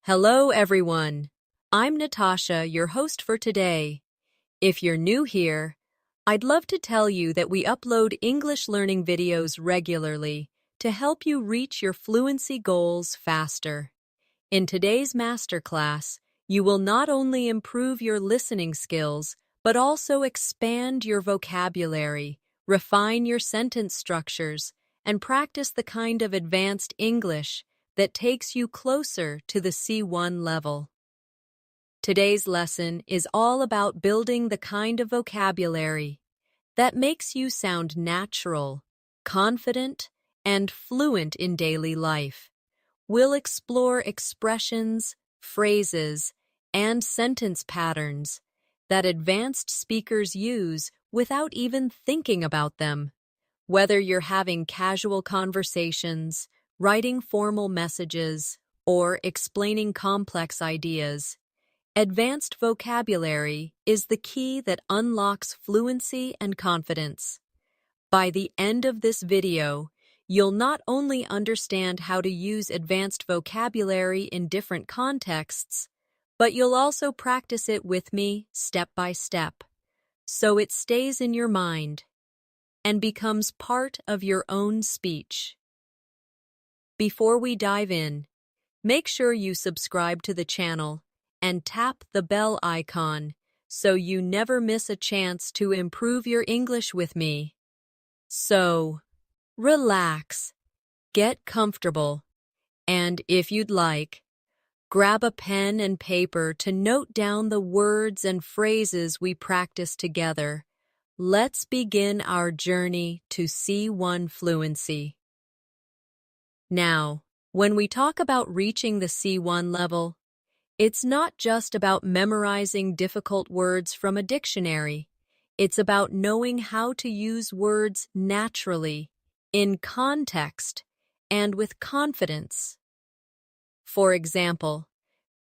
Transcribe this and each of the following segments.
Hello, everyone. I'm Natasha, your host for today. If you're new here, I'd love to tell you that we upload English learning videos regularly to help you reach your fluency goals faster. In today's masterclass, you will not only improve your listening skills, but also expand your vocabulary, refine your sentence structures, and practice the kind of advanced English that takes you closer to the C1 level. Today's lesson is all about building the kind of vocabulary that makes you sound natural, confident, and fluent in daily life. We'll explore expressions, phrases, and sentence patterns that advanced speakers use without even thinking about them. Whether you're having casual conversations, writing formal messages, or explaining complex ideas, advanced vocabulary is the key that unlocks fluency and confidence. By the end of this video, you'll not only understand how to use advanced vocabulary in different contexts, but you'll also practice it with me step by step, so it stays in your mind and becomes part of your own speech. Before we dive in, make sure you subscribe to the channel and tap the bell icon so you never miss a chance to improve your English with me. So, relax, get comfortable, and if you'd like, grab a pen and paper to note down the words and phrases we practice together. Let's begin our journey to C1 fluency. Now, when we talk about reaching the C1 level, it's not just about memorizing difficult words from a dictionary. It's about knowing how to use words naturally, in context, and with confidence. For example,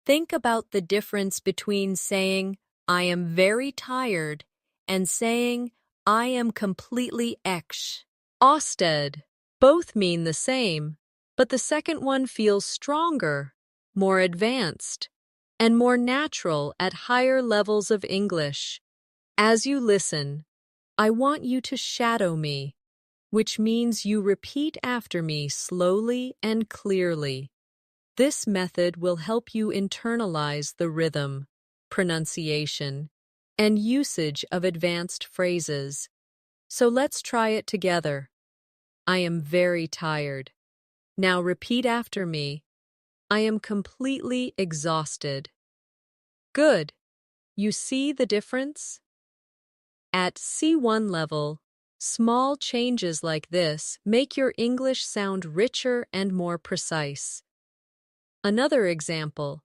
think about the difference between saying, "I am very tired," and saying, "I am completely exhausted." Both mean the same, but the second one feels stronger, more advanced, and more natural at higher levels of English. As you listen, I want you to shadow me, which means you repeat after me slowly and clearly. This method will help you internalize the rhythm, pronunciation, and usage of advanced phrases. So let's try it together. I am very tired. Now repeat after me. I am completely exhausted. Good. You see the difference? At C1 level, small changes like this make your English sound richer and more precise. Another example,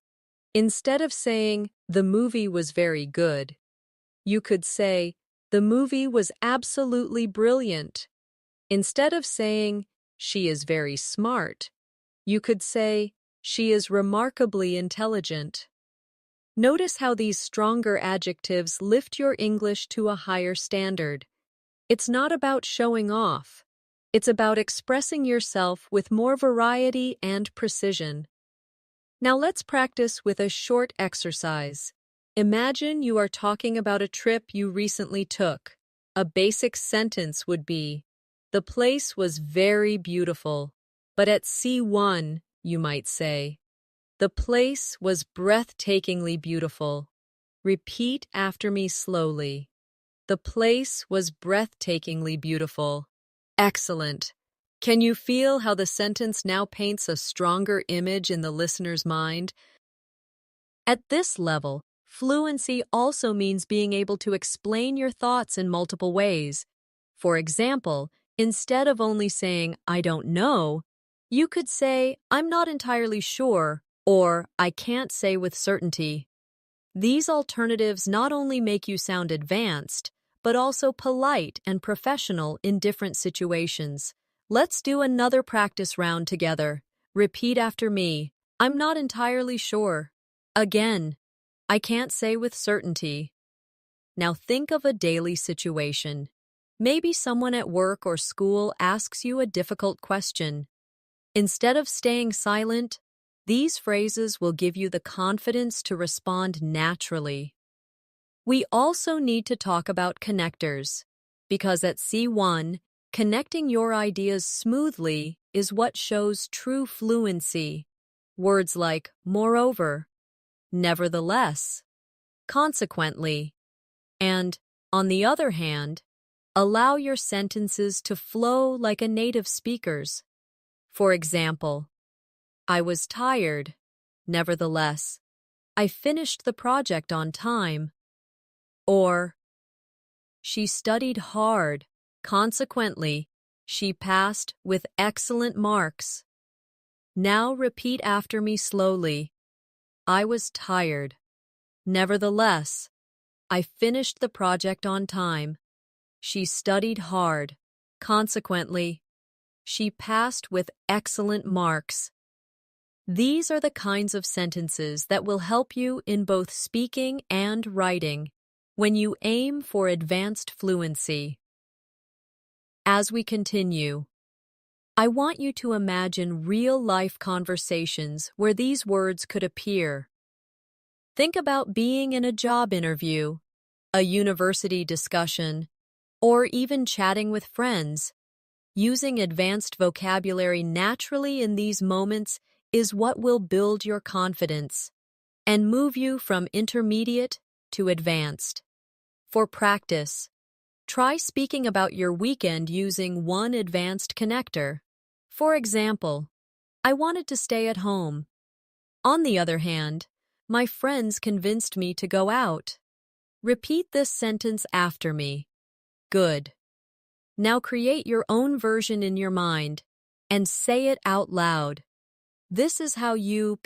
instead of saying, "The movie was very good," you could say, "The movie was absolutely brilliant." Instead of saying, "She is very smart," you could say, "She is remarkably intelligent." Notice how these stronger adjectives lift your English to a higher standard. It's not about showing off. It's about expressing yourself with more variety and precision. Now let's practice with a short exercise. Imagine you are talking about a trip you recently took. A basic sentence would be, "The place was very beautiful," but at C1, you might say, "The place was breathtakingly beautiful." Repeat after me slowly. The place was breathtakingly beautiful. Excellent. Can you feel how the sentence now paints a stronger image in the listener's mind? At this level, fluency also means being able to explain your thoughts in multiple ways. For example, instead of only saying, "I don't know," you could say, "I'm not entirely sure," or "I can't say with certainty." These alternatives not only make you sound advanced, but also polite and professional in different situations. Let's do another practice round together. Repeat after me. I'm not entirely sure. Again, I can't say with certainty. Now think of a daily situation. Maybe someone at work or school asks you a difficult question. Instead of staying silent, These phrases will give you the confidence to respond naturally. We also need to talk about connectors, because at C1, connecting your ideas smoothly is what shows true fluency. Words like moreover, nevertheless, consequently, and, on the other hand, allow your sentences to flow like a native speaker's. For example, I was tired, nevertheless, I finished the project on time. Or, she studied hard, consequently, she passed with excellent marks. Now repeat after me slowly. I was tired. Nevertheless, I finished the project on time. She studied hard. Consequently, she passed with excellent marks. These are the kinds of sentences that will help you in both speaking and writing when you aim for advanced fluency. As we continue, I want you to imagine real-life conversations where these words could appear. Think about being in a job interview, a university discussion, or even chatting with friends. Using advanced vocabulary naturally in these moments is what will build your confidence and move you from intermediate to advanced. For practice, try speaking about your weekend using one advanced connector. For example, I wanted to stay at home. On the other hand, my friends convinced me to go out. Repeat this sentence after me. Good. Now create your own version in your mind and say it out loud. This is how you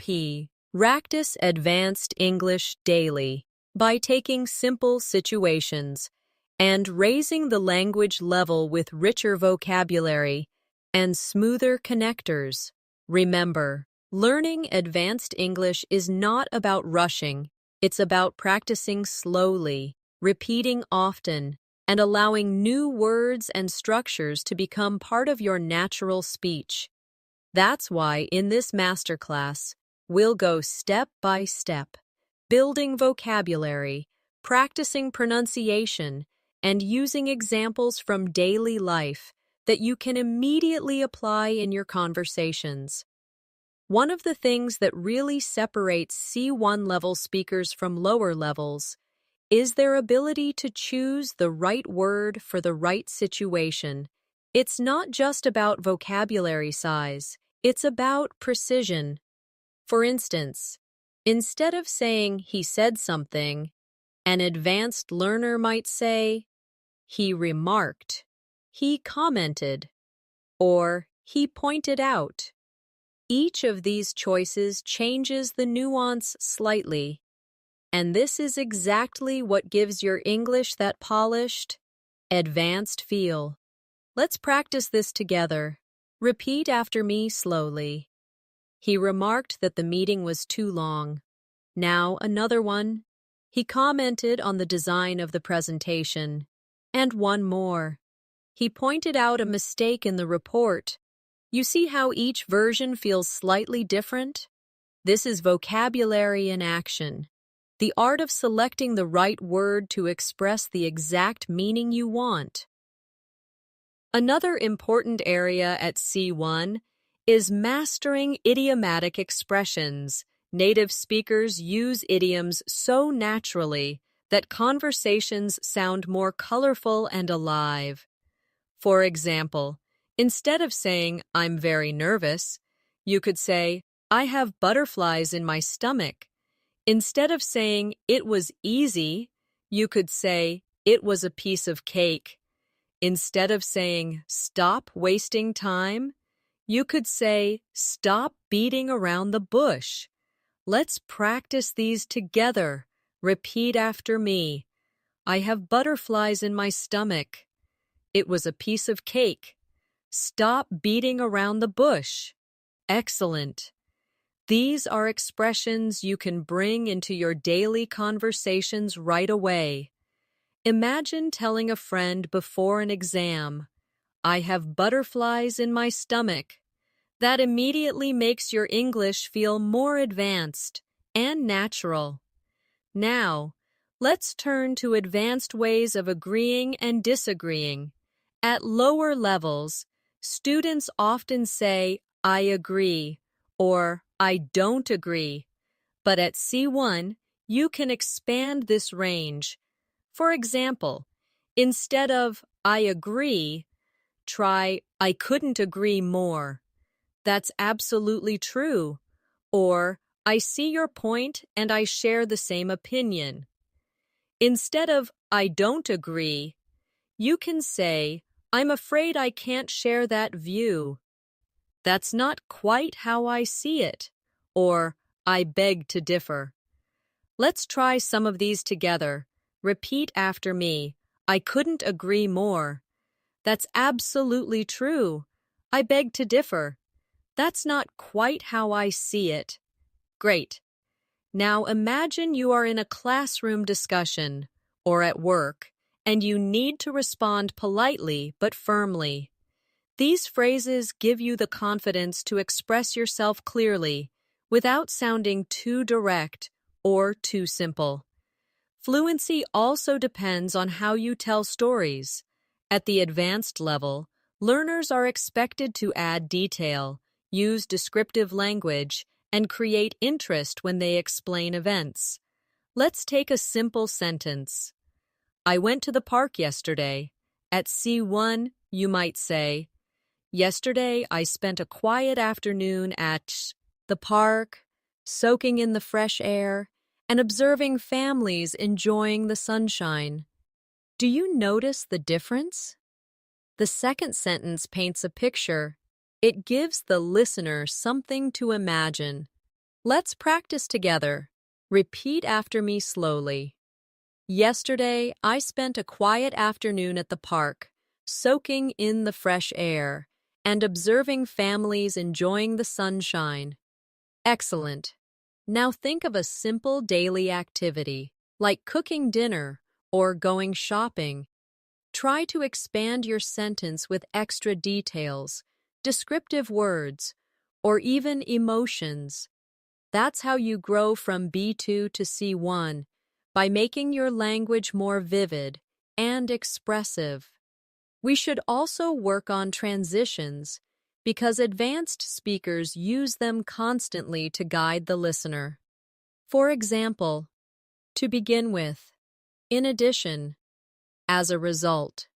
practice advanced English daily by taking simple situations and raising the language level with richer vocabulary and smoother connectors. Remember, learning advanced English is not about rushing. It's about practicing slowly, repeating often, and allowing new words and structures to become part of your natural speech. That's why in this masterclass, we'll go step by step, building vocabulary, practicing pronunciation, and using examples from daily life that you can immediately apply in your conversations. One of the things that really separates C1 level speakers from lower levels is their ability to choose the right word for the right situation. It's not just about vocabulary size, it's about precision. For instance, instead of saying he said something, an advanced learner might say, he remarked, he commented, or he pointed out. Each of these choices changes the nuance slightly, and this is exactly what gives your English that polished, advanced feel. Let's practice this together. Repeat after me slowly. He remarked that the meeting was too long. Now another one. He commented on the design of the presentation. And one more. He pointed out a mistake in the report. You see how each version feels slightly different? This is vocabulary in action. The art of selecting the right word to express the exact meaning you want. Another important area at C1 is mastering idiomatic expressions. Native speakers use idioms so naturally that conversations sound more colorful and alive. For example, instead of saying, I'm very nervous, you could say, I have butterflies in my stomach. Instead of saying, it was easy, you could say, it was a piece of cake. Instead of saying, stop wasting time, you could say, stop beating around the bush. Let's practice these together. Repeat after me. I have butterflies in my stomach. It was a piece of cake. Stop beating around the bush. Excellent. These are expressions you can bring into your daily conversations right away. Imagine telling a friend before an exam, I have butterflies in my stomach. That immediately makes your English feel more advanced and natural. Now, let's turn to advanced ways of agreeing and disagreeing. At lower levels, students often say, I agree, or I don't agree. But at C1, you can expand this range. For example, instead of I agree, try I couldn't agree more. That's absolutely true. Or I see your point and I share the same opinion. Instead of I don't agree, you can say I'm afraid I can't share that view. That's not quite how I see it. Or I beg to differ. Let's try some of these together. Repeat after me. I couldn't agree more. That's absolutely true. I beg to differ. That's not quite how I see it. Great. Now imagine you are in a classroom discussion or at work, and you need to respond politely but firmly. These phrases give you the confidence to express yourself clearly without sounding too direct or too simple. Fluency also depends on how you tell stories. At the advanced level, learners are expected to add detail, use descriptive language, and create interest when they explain events. Let's take a simple sentence. I went to the park yesterday. At C1, you might say, yesterday I spent a quiet afternoon at the park, soaking in the fresh air, and observing families enjoying the sunshine. Do you notice the difference? The second sentence paints a picture. It gives the listener something to imagine. Let's practice together. Repeat after me slowly. Yesterday, I spent a quiet afternoon at the park, soaking in the fresh air and observing families enjoying the sunshine. Excellent. Now think of a simple daily activity, like cooking dinner or going shopping. Try to expand your sentence with extra details, descriptive words, or even emotions. That's how you grow from B2 to C1, by making your language more vivid and expressive. We should also work on transitions, because advanced speakers use them constantly to guide the listener. For example, to begin with, in addition, as a result,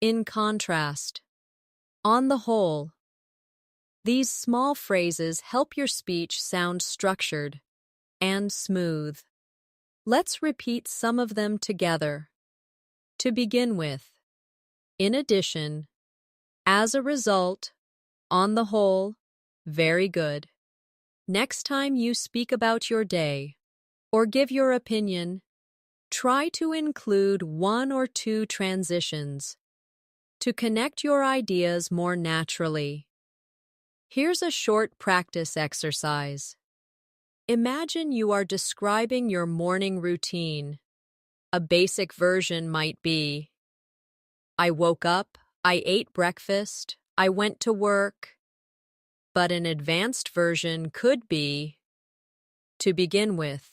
in contrast, on the whole. These small phrases help your speech sound structured and smooth. Let's repeat some of them together. To begin with, in addition, as a result, on the whole, very good. Next time you speak about your day or give your opinion, try to include one or two transitions to connect your ideas more naturally. Here's a short practice exercise. Imagine you are describing your morning routine. A basic version might be, I woke up, I ate breakfast, I went to work. But an advanced version could be, to begin with,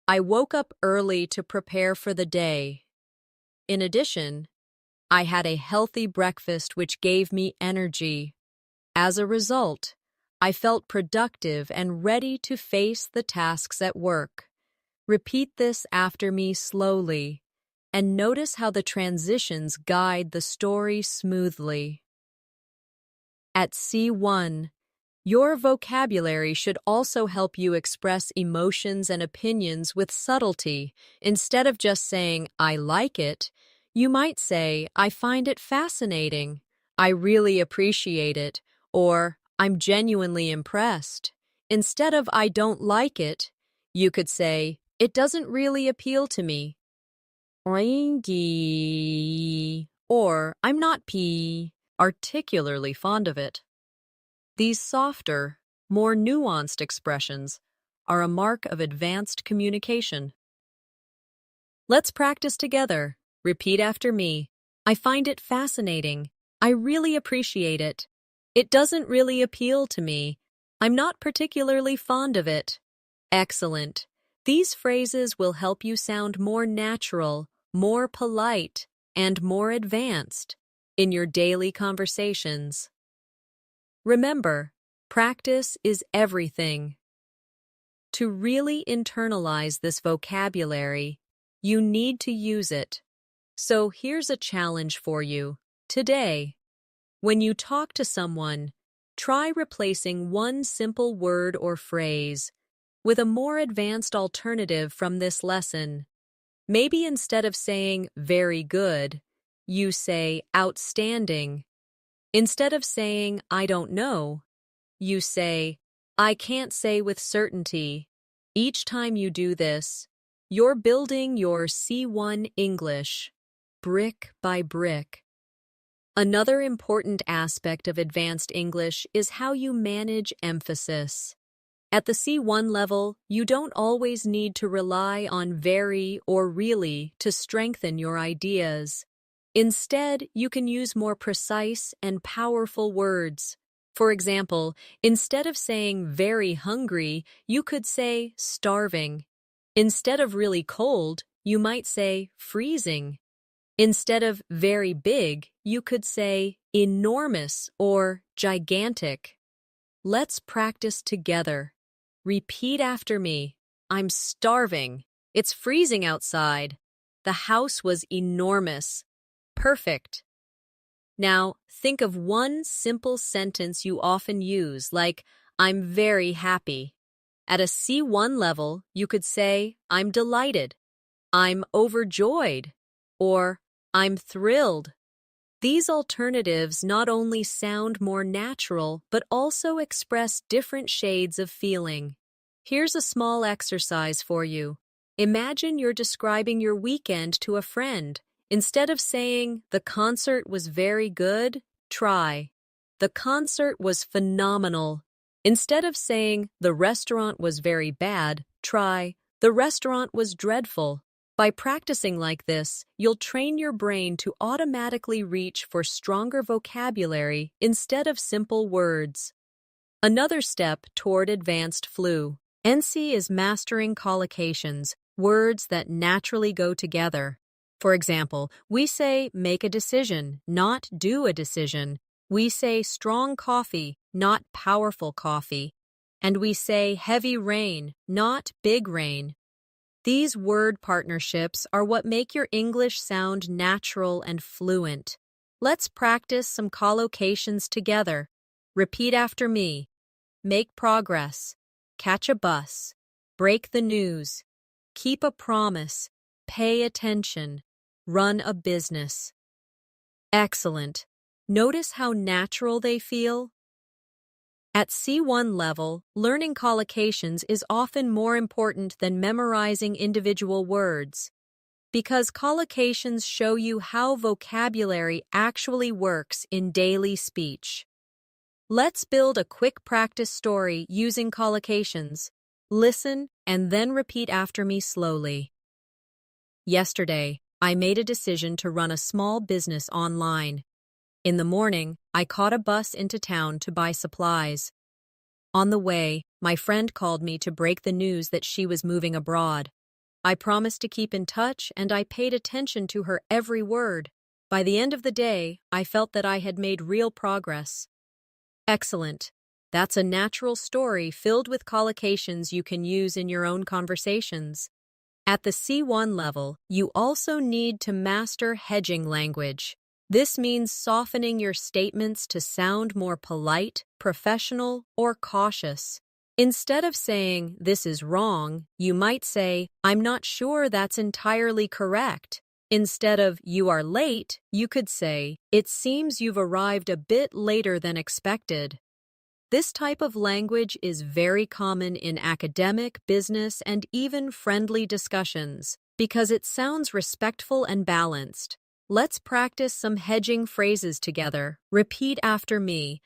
I woke up early to prepare for the day. In addition, I had a healthy breakfast which gave me energy. As a result, I felt productive and ready to face the tasks at work. Repeat this after me slowly, and notice how the transitions guide the story smoothly. At C1, your vocabulary should also help you express emotions and opinions with subtlety. Instead of just saying, I like it, you might say, I find it fascinating, I really appreciate it, or I'm genuinely impressed. Instead of I don't like it, you could say, it doesn't really appeal to me. Or I'm not particularly fond of it. These softer, more nuanced expressions are a mark of advanced communication. Let's practice together. Repeat after me. I find it fascinating. I really appreciate it. It doesn't really appeal to me. I'm not particularly fond of it. Excellent. These phrases will help you sound more natural, more polite, and more advanced in your daily conversations. Remember, practice is everything. To really internalize this vocabulary, you need to use it. So here's a challenge for you. Today, when you talk to someone, try replacing one simple word or phrase with a more advanced alternative from this lesson. Maybe instead of saying very good, you say outstanding. Instead of saying I don't know, you say I can't say with certainty. Each time you do this, you're building your C1 English, brick by brick. Another important aspect of advanced English is how you manage emphasis. At the C1 level, you don't always need to rely on very or really to strengthen your ideas. Instead, you can use more precise and powerful words. For example, instead of saying very hungry, you could say starving. Instead of really cold, you might say freezing. Instead of very big, you could say enormous or gigantic. Let's practice together. Repeat after me. I'm starving. It's freezing outside. The house was enormous. Perfect. Now, think of one simple sentence you often use, like, I'm very happy. At a C1 level, you could say, I'm delighted, I'm overjoyed, or I'm thrilled. These alternatives not only sound more natural, but also express different shades of feeling. Here's a small exercise for you. Imagine you're describing your weekend to a friend. Instead of saying, the concert was very good, try, the concert was phenomenal. Instead of saying, the restaurant was very bad, try, the restaurant was dreadful. By practicing like this, you'll train your brain to automatically reach for stronger vocabulary instead of simple words. Another step toward advanced fluency is mastering collocations, words that naturally go together. For example, we say make a decision, not do a decision. We say strong coffee, not powerful coffee. And we say heavy rain, not big rain. These word partnerships are what make your English sound natural and fluent. Let's practice some collocations together. Repeat after me. Make progress. Catch a bus. Break the news. Keep a promise. Pay attention. Run a business. Excellent. Notice how natural they feel? At C1 level, learning collocations is often more important than memorizing individual words, because collocations show you how vocabulary actually works in daily speech. Let's build a quick practice story using collocations. Listen and then repeat after me slowly. Yesterday, I made a decision to run a small business online. In the morning, I caught a bus into town to buy supplies. On the way, my friend called me to break the news that she was moving abroad. I promised to keep in touch, and I paid attention to her every word. By the end of the day, I felt that I had made real progress. Excellent. That's a natural story filled with collocations you can use in your own conversations. At the C1 level, you also need to master hedging language. This means softening your statements to sound more polite, professional, or cautious. Instead of saying, this is wrong, you might say, I'm not sure that's entirely correct. Instead of, you are late, you could say, it seems you've arrived a bit later than expected. This type of language is very common in academic, business, and even friendly discussions because it sounds respectful and balanced. Let's practice some hedging phrases together. Repeat after me.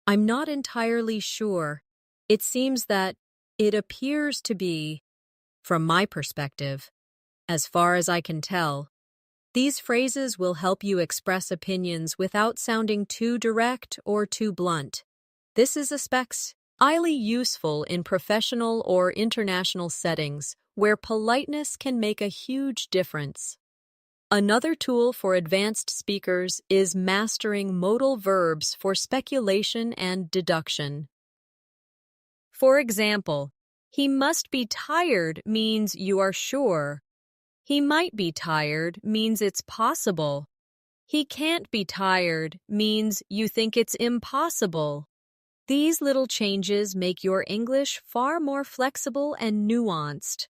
I'm not entirely sure. It seems that it appears to be, from my perspective, as far as I can tell. These phrases will help you express opinions without sounding too direct or too blunt. This is especially highly useful in professional or international settings where politeness can make a huge difference. Another tool for advanced speakers is mastering modal verbs for speculation and deduction. For example, he must be tired means you are sure. He might be tired means it's possible. He can't be tired means you think it's impossible. These little changes make your English far more flexible and nuanced.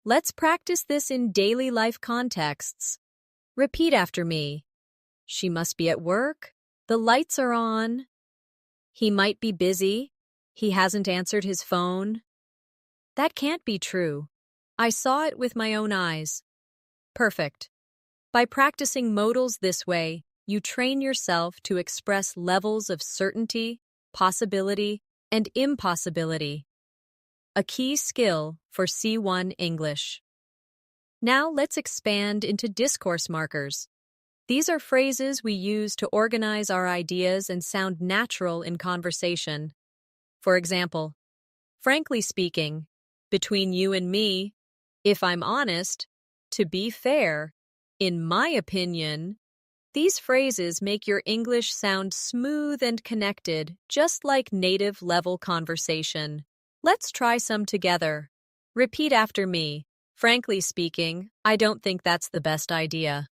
Let's practice this in daily life contexts. Repeat after me. She must be at work. The lights are on. He might be busy. He hasn't answered his phone. That can't be true. I saw it with my own eyes. Perfect. By practicing modals this way, you train yourself to express levels of certainty, possibility, and impossibility. A key skill for C1 English. Now let's expand into discourse markers. These are phrases we use to organize our ideas and sound natural in conversation. For example, frankly speaking, between you and me, if I'm honest, to be fair, in my opinion. These phrases make your English sound smooth and connected, just like native-level conversation. Let's try some together. Repeat after me. Frankly speaking, I don't think that's the best idea.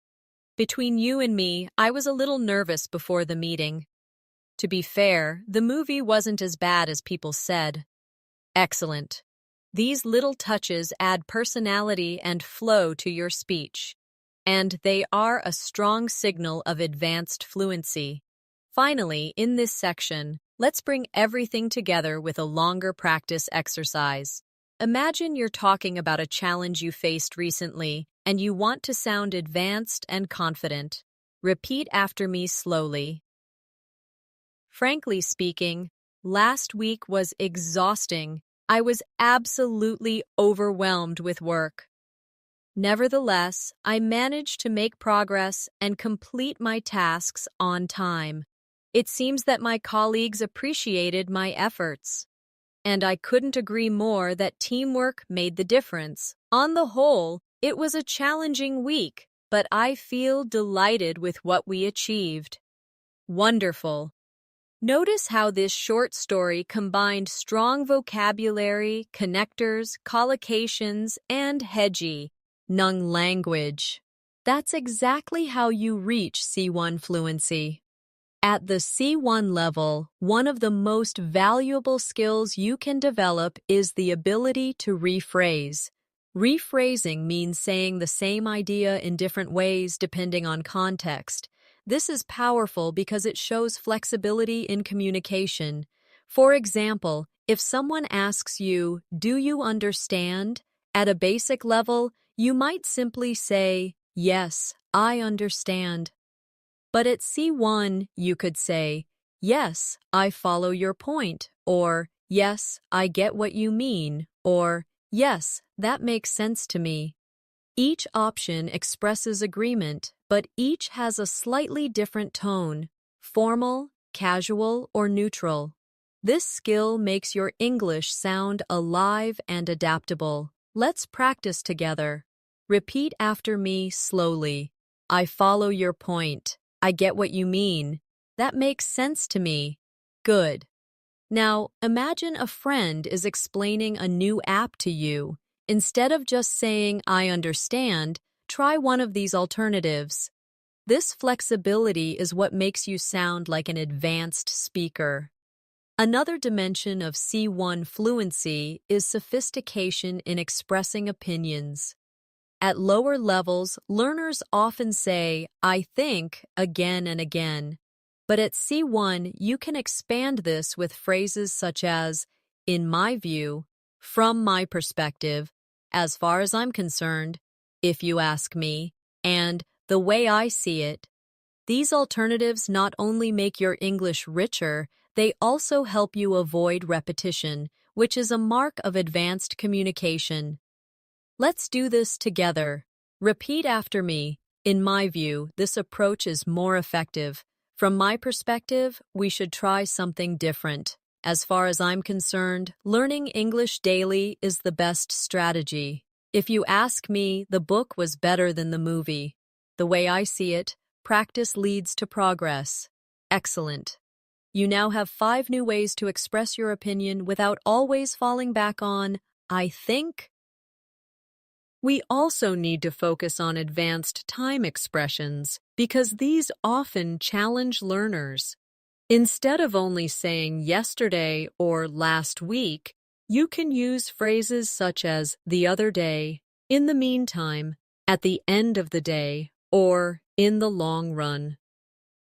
Between you and me, I was a little nervous before the meeting. To be fair, the movie wasn't as bad as people said. Excellent. These little touches add personality and flow to your speech, and they are a strong signal of advanced fluency. Finally, in this section, let's bring everything together with a longer practice exercise. Imagine you're talking about a challenge you faced recently, and you want to sound advanced and confident. Repeat after me slowly. Frankly speaking, last week was exhausting. I was absolutely overwhelmed with work. Nevertheless, I managed to make progress and complete my tasks on time. It seems that my colleagues appreciated my efforts. And I couldn't agree more that teamwork made the difference. On the whole, it was a challenging week, but I feel delighted with what we achieved. Wonderful. Notice how this short story combined strong vocabulary, connectors, collocations, and hedgy, Nung language. That's exactly how you reach C1 fluency. At the C1 level, one of the most valuable skills you can develop is the ability to rephrase. Rephrasing means saying the same idea in different ways depending on context. This is powerful because it shows flexibility in communication. For example, if someone asks you, "Do you understand?" at a basic level, you might simply say, "Yes, I understand." But at C1, you could say, "Yes, I follow your point," or "Yes, I get what you mean," or "Yes, that makes sense to me." Each option expresses agreement, but each has a slightly different tone, formal, casual, or neutral. This skill makes your English sound alive and adaptable. Let's practice together. Repeat after me slowly. I follow your point. I get what you mean. That makes sense to me. Good. Now, imagine a friend is explaining a new app to you. Instead of just saying, "I understand," try one of these alternatives. This flexibility is what makes you sound like an advanced speaker. Another dimension of C1 fluency is sophistication in expressing opinions. At lower levels, learners often say, "I think," again and again. But at C1, you can expand this with phrases such as, "In my view," "From my perspective," "As far as I'm concerned," "If you ask me," and "The way I see it." These alternatives not only make your English richer, they also help you avoid repetition, which is a mark of advanced communication. Let's do this together. Repeat after me. In my view, this approach is more effective. From my perspective, we should try something different. As far as I'm concerned, learning English daily is the best strategy. If you ask me, the book was better than the movie. The way I see it, practice leads to progress. Excellent. You now have 5 new ways to express your opinion without always falling back on, I think. We also need to focus on advanced time expressions because these often challenge learners. Instead of only saying yesterday or last week, you can use phrases such as the other day, in the meantime, at the end of the day, or in the long run.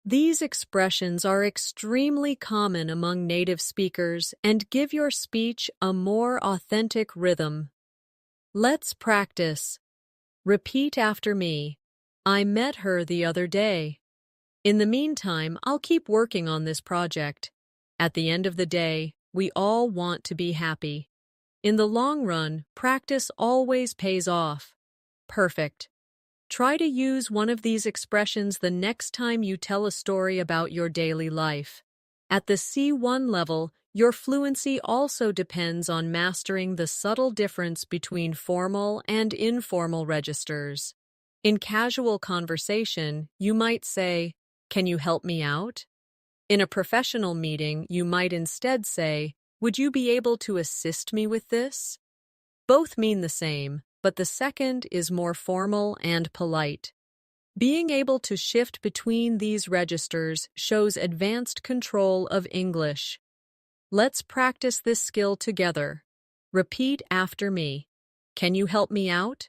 These expressions are extremely common among native speakers and give your speech a more authentic rhythm. Let's practice. Repeat after me. I met her the other day. In the meantime, I'll keep working on this project. At the end of the day, we all want to be happy. In the long run, practice always pays off. Perfect. Try to use one of these expressions the next time you tell a story about your daily life. At the C1 level, your fluency also depends on mastering the subtle difference between formal and informal registers. In casual conversation, you might say, "Can you help me out?" In a professional meeting, you might instead say, "Would you be able to assist me with this?" Both mean the same, but the second is more formal and polite. Being able to shift between these registers shows advanced control of English. Let's practice this skill together. Repeat after me. Can you help me out?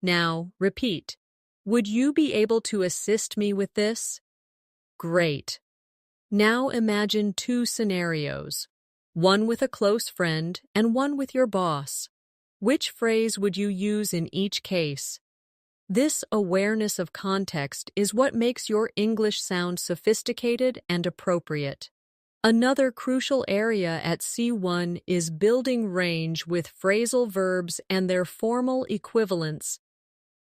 Now, repeat. Would you be able to assist me with this? Great. Now imagine 2 scenarios, one with a close friend and one with your boss. Which phrase would you use in each case? This awareness of context is what makes your English sound sophisticated and appropriate. Another crucial area at C1 is building range with phrasal verbs and their formal equivalents.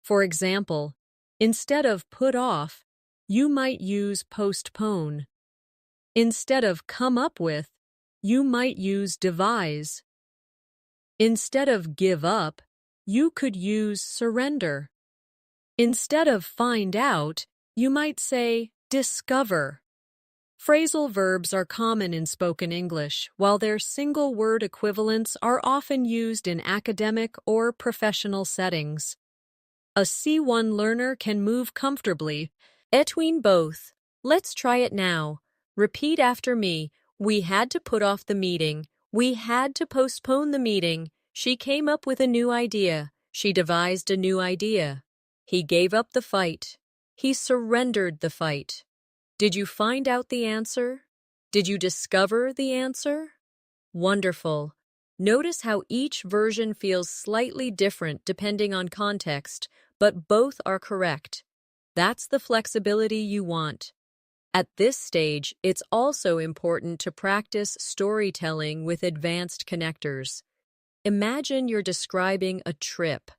For example, instead of put off, you might use postpone. Instead of come up with, you might use devise. Instead of give up, you could use surrender. Instead of find out, you might say discover. Phrasal verbs are common in spoken English, while their single-word equivalents are often used in academic or professional settings. A C1 learner can move comfortably between both. Let's try it now. Repeat after me. We had to put off the meeting. We had to postpone the meeting. She came up with a new idea. She devised a new idea. He gave up the fight. He surrendered the fight. Did you find out the answer? Did you discover the answer? Wonderful. Notice how each version feels slightly different depending on context, but both are correct. That's the flexibility you want. At this stage, it's also important to practice storytelling with advanced connectors. Imagine you're describing a trip.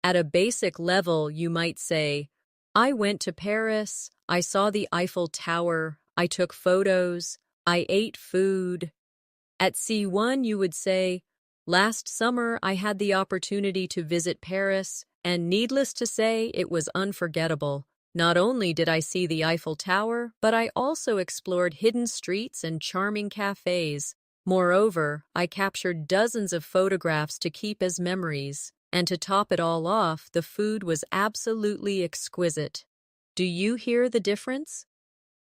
At a basic level, you might say, I went to Paris, I saw the Eiffel Tower, I took photos, I ate food. At C1, you would say, last summer I had the opportunity to visit Paris, and needless to say, it was unforgettable. Not only did I see the Eiffel Tower, but I also explored hidden streets and charming cafes. Moreover, I captured dozens of photographs to keep as memories. And to top it all off, the food was absolutely exquisite. Do you hear the difference?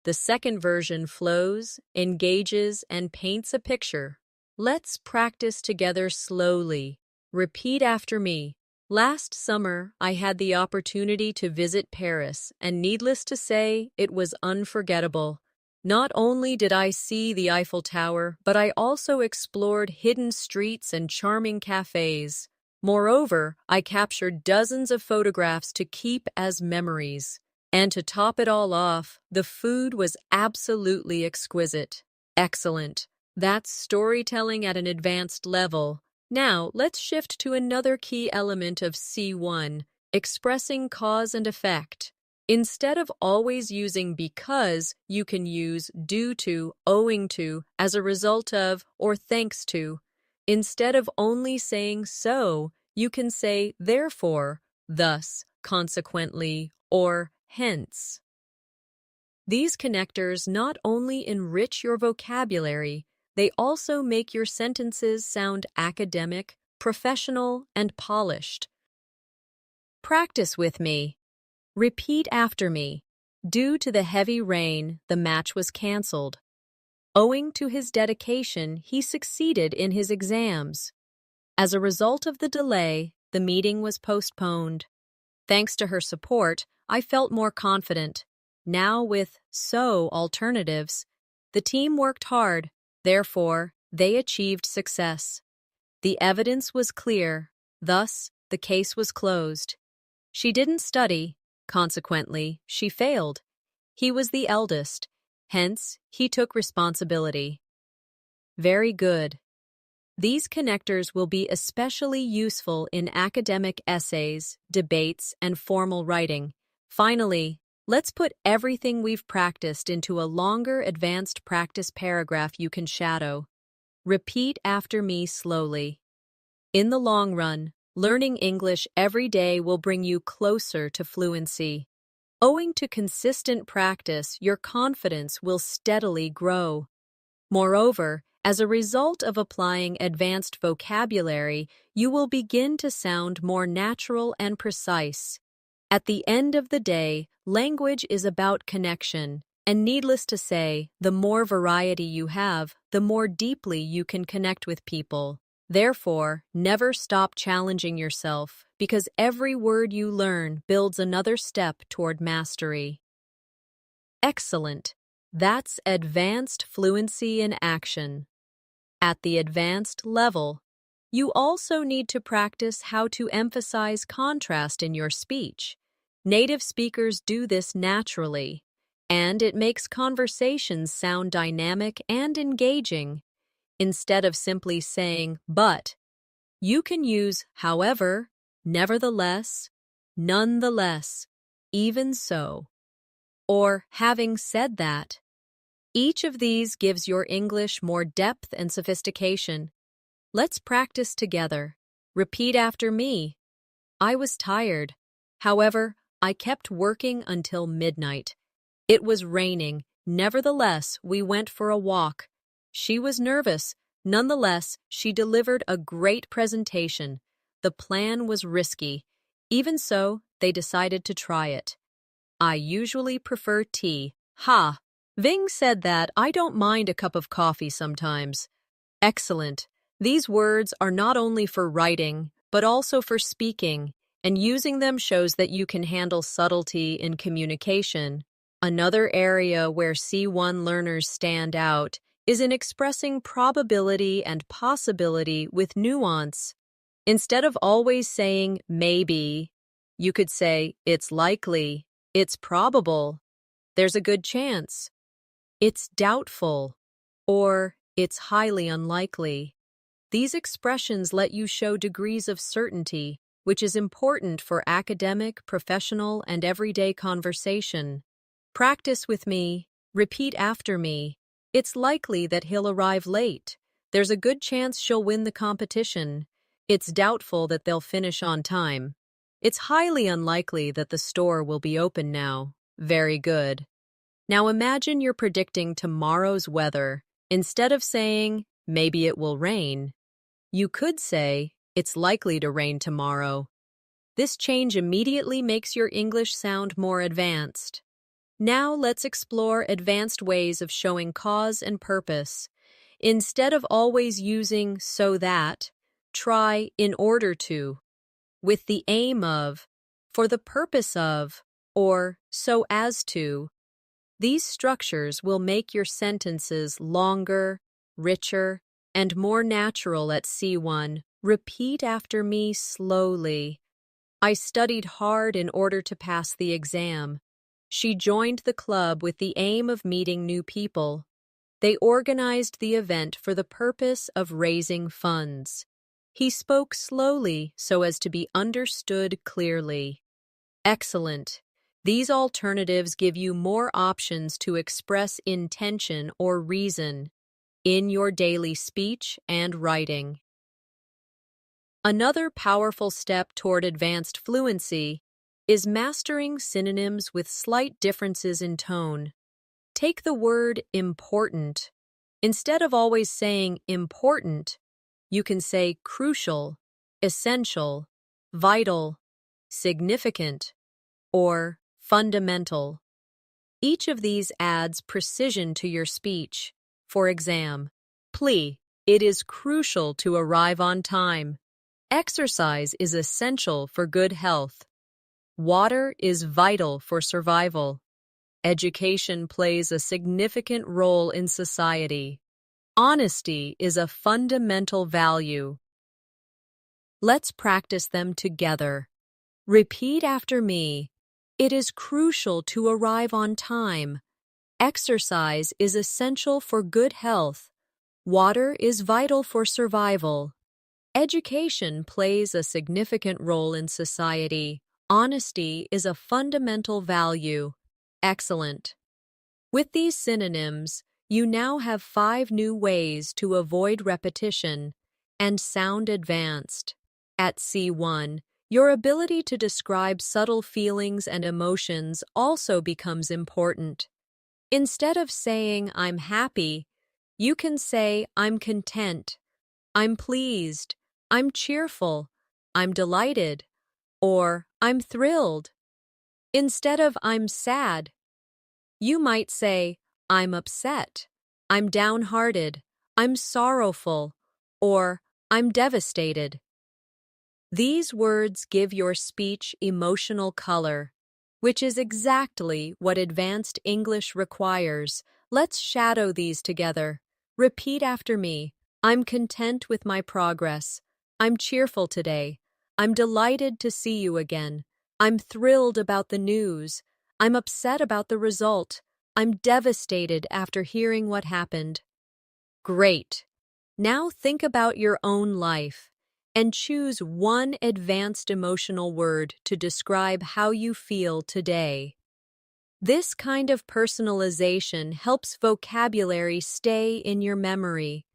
The second version flows, engages, and paints a picture. Let's practice together slowly. Repeat after me. Last summer, I had the opportunity to visit Paris, and needless to say, it was unforgettable. Not only did I see the Eiffel Tower, but I also explored hidden streets and charming cafes. Moreover, I captured dozens of photographs to keep as memories. And to top it all off, the food was absolutely exquisite. Excellent. That's storytelling at an advanced level. Now, let's shift to another key element of C1, expressing cause and effect. Instead of always using because, you can use due to, owing to, as a result of, or thanks to. Instead of only saying so, you can say therefore, thus, consequently, or hence. These connectors not only enrich your vocabulary, they also make your sentences sound academic, professional, and polished. Practice with me. Repeat after me. Due to the heavy rain, the match was canceled. Owing to his dedication, he succeeded in his exams. As a result of the delay, the meeting was postponed. Thanks to her support, I felt more confident. Now with so alternatives, the team worked hard, therefore, they achieved success. The evidence was clear, thus, the case was closed. She didn't study, consequently, she failed. He was the eldest, hence, he took responsibility. Very good. These connectors will be especially useful in academic essays, debates, and formal writing. Finally, let's put everything we've practiced into a longer advanced practice paragraph you can shadow. Repeat after me slowly. In the long run, learning English every day will bring you closer to fluency. Owing to consistent practice, your confidence will steadily grow. Moreover, as a result of applying advanced vocabulary, you will begin to sound more natural and precise. At the end of the day, language is about connection, and needless to say, the more variety you have, the more deeply you can connect with people. Therefore, never stop challenging yourself, because every word you learn builds another step toward mastery. Excellent. That's advanced fluency in action. At the advanced level, you also need to practice how to emphasize contrast in your speech. Native speakers do this naturally, and it makes conversations sound dynamic and engaging. Instead of simply saying, but, you can use however, nevertheless, nonetheless, even so, or having said that. Each of these gives your English more depth and sophistication. Let's practice together. Repeat after me. I was tired. However, I kept working until midnight. It was raining. Nevertheless, we went for a walk. She was nervous. Nonetheless, she delivered a great presentation. The plan was risky. Even so, they decided to try it. I usually prefer tea. Ha! Ving said that I don't mind a cup of coffee sometimes. Excellent. These words are not only for writing, but also for speaking, and using them shows that you can handle subtlety in communication. Another area where C1 learners stand out is in expressing probability and possibility with nuance. Instead of always saying maybe, you could say it's likely, it's probable, there's a good chance, it's doubtful, or it's highly unlikely. These expressions let you show degrees of certainty, which is important for academic, professional, and everyday conversation. Practice with me. Repeat after me. It's likely that he'll arrive late. There's a good chance she'll win the competition. It's doubtful that they'll finish on time. It's highly unlikely that the store will be open now. Very good. Now imagine you're predicting tomorrow's weather. Instead of saying, maybe it will rain, you could say, it's likely to rain tomorrow. This change immediately makes your English sound more advanced. Now let's explore advanced ways of showing cause and purpose. Instead of always using so that, try in order to, with the aim of, for the purpose of, or so as to. These structures will make your sentences longer, richer, and more natural at C1. Repeat after me slowly. I studied hard in order to pass the exam. She joined the club with the aim of meeting new people. They organized the event for the purpose of raising funds. He spoke slowly so as to be understood clearly. Excellent. These alternatives give you more options to express intention or reason in your daily speech and writing. Another powerful step toward advanced fluency is mastering synonyms with slight differences in tone. Take the word important. Instead of always saying important, you can say crucial, essential, vital, significant, or fundamental. Each of these adds precision to your speech. For example, plea, it is crucial to arrive on time. Exercise is essential for good health. Water is vital for survival. Education plays a significant role in society. Honesty is a fundamental value. Let's practice them together. Repeat after me. It is crucial to arrive on time. Exercise is essential for good health. Water is vital for survival. Education plays a significant role in society. Honesty is a fundamental value. Excellent. With these synonyms, you now have 5 new ways to avoid repetition and sound advanced. At C1, your ability to describe subtle feelings and emotions also becomes important. Instead of saying, I'm happy, you can say, I'm content, I'm pleased, I'm cheerful, I'm delighted, or I'm thrilled. Instead of I'm sad, you might say, I'm upset, I'm downhearted, I'm sorrowful, or I'm devastated. These words give your speech emotional color, which is exactly what advanced English requires. Let's shadow these together. Repeat after me. I'm content with my progress. I'm cheerful today. I'm delighted to see you again. I'm thrilled about the news. I'm upset about the result. I'm devastated after hearing what happened. Great. Now think about your own life and choose one advanced emotional word to describe how you feel today. This kind of personalization helps vocabulary stay in your memory.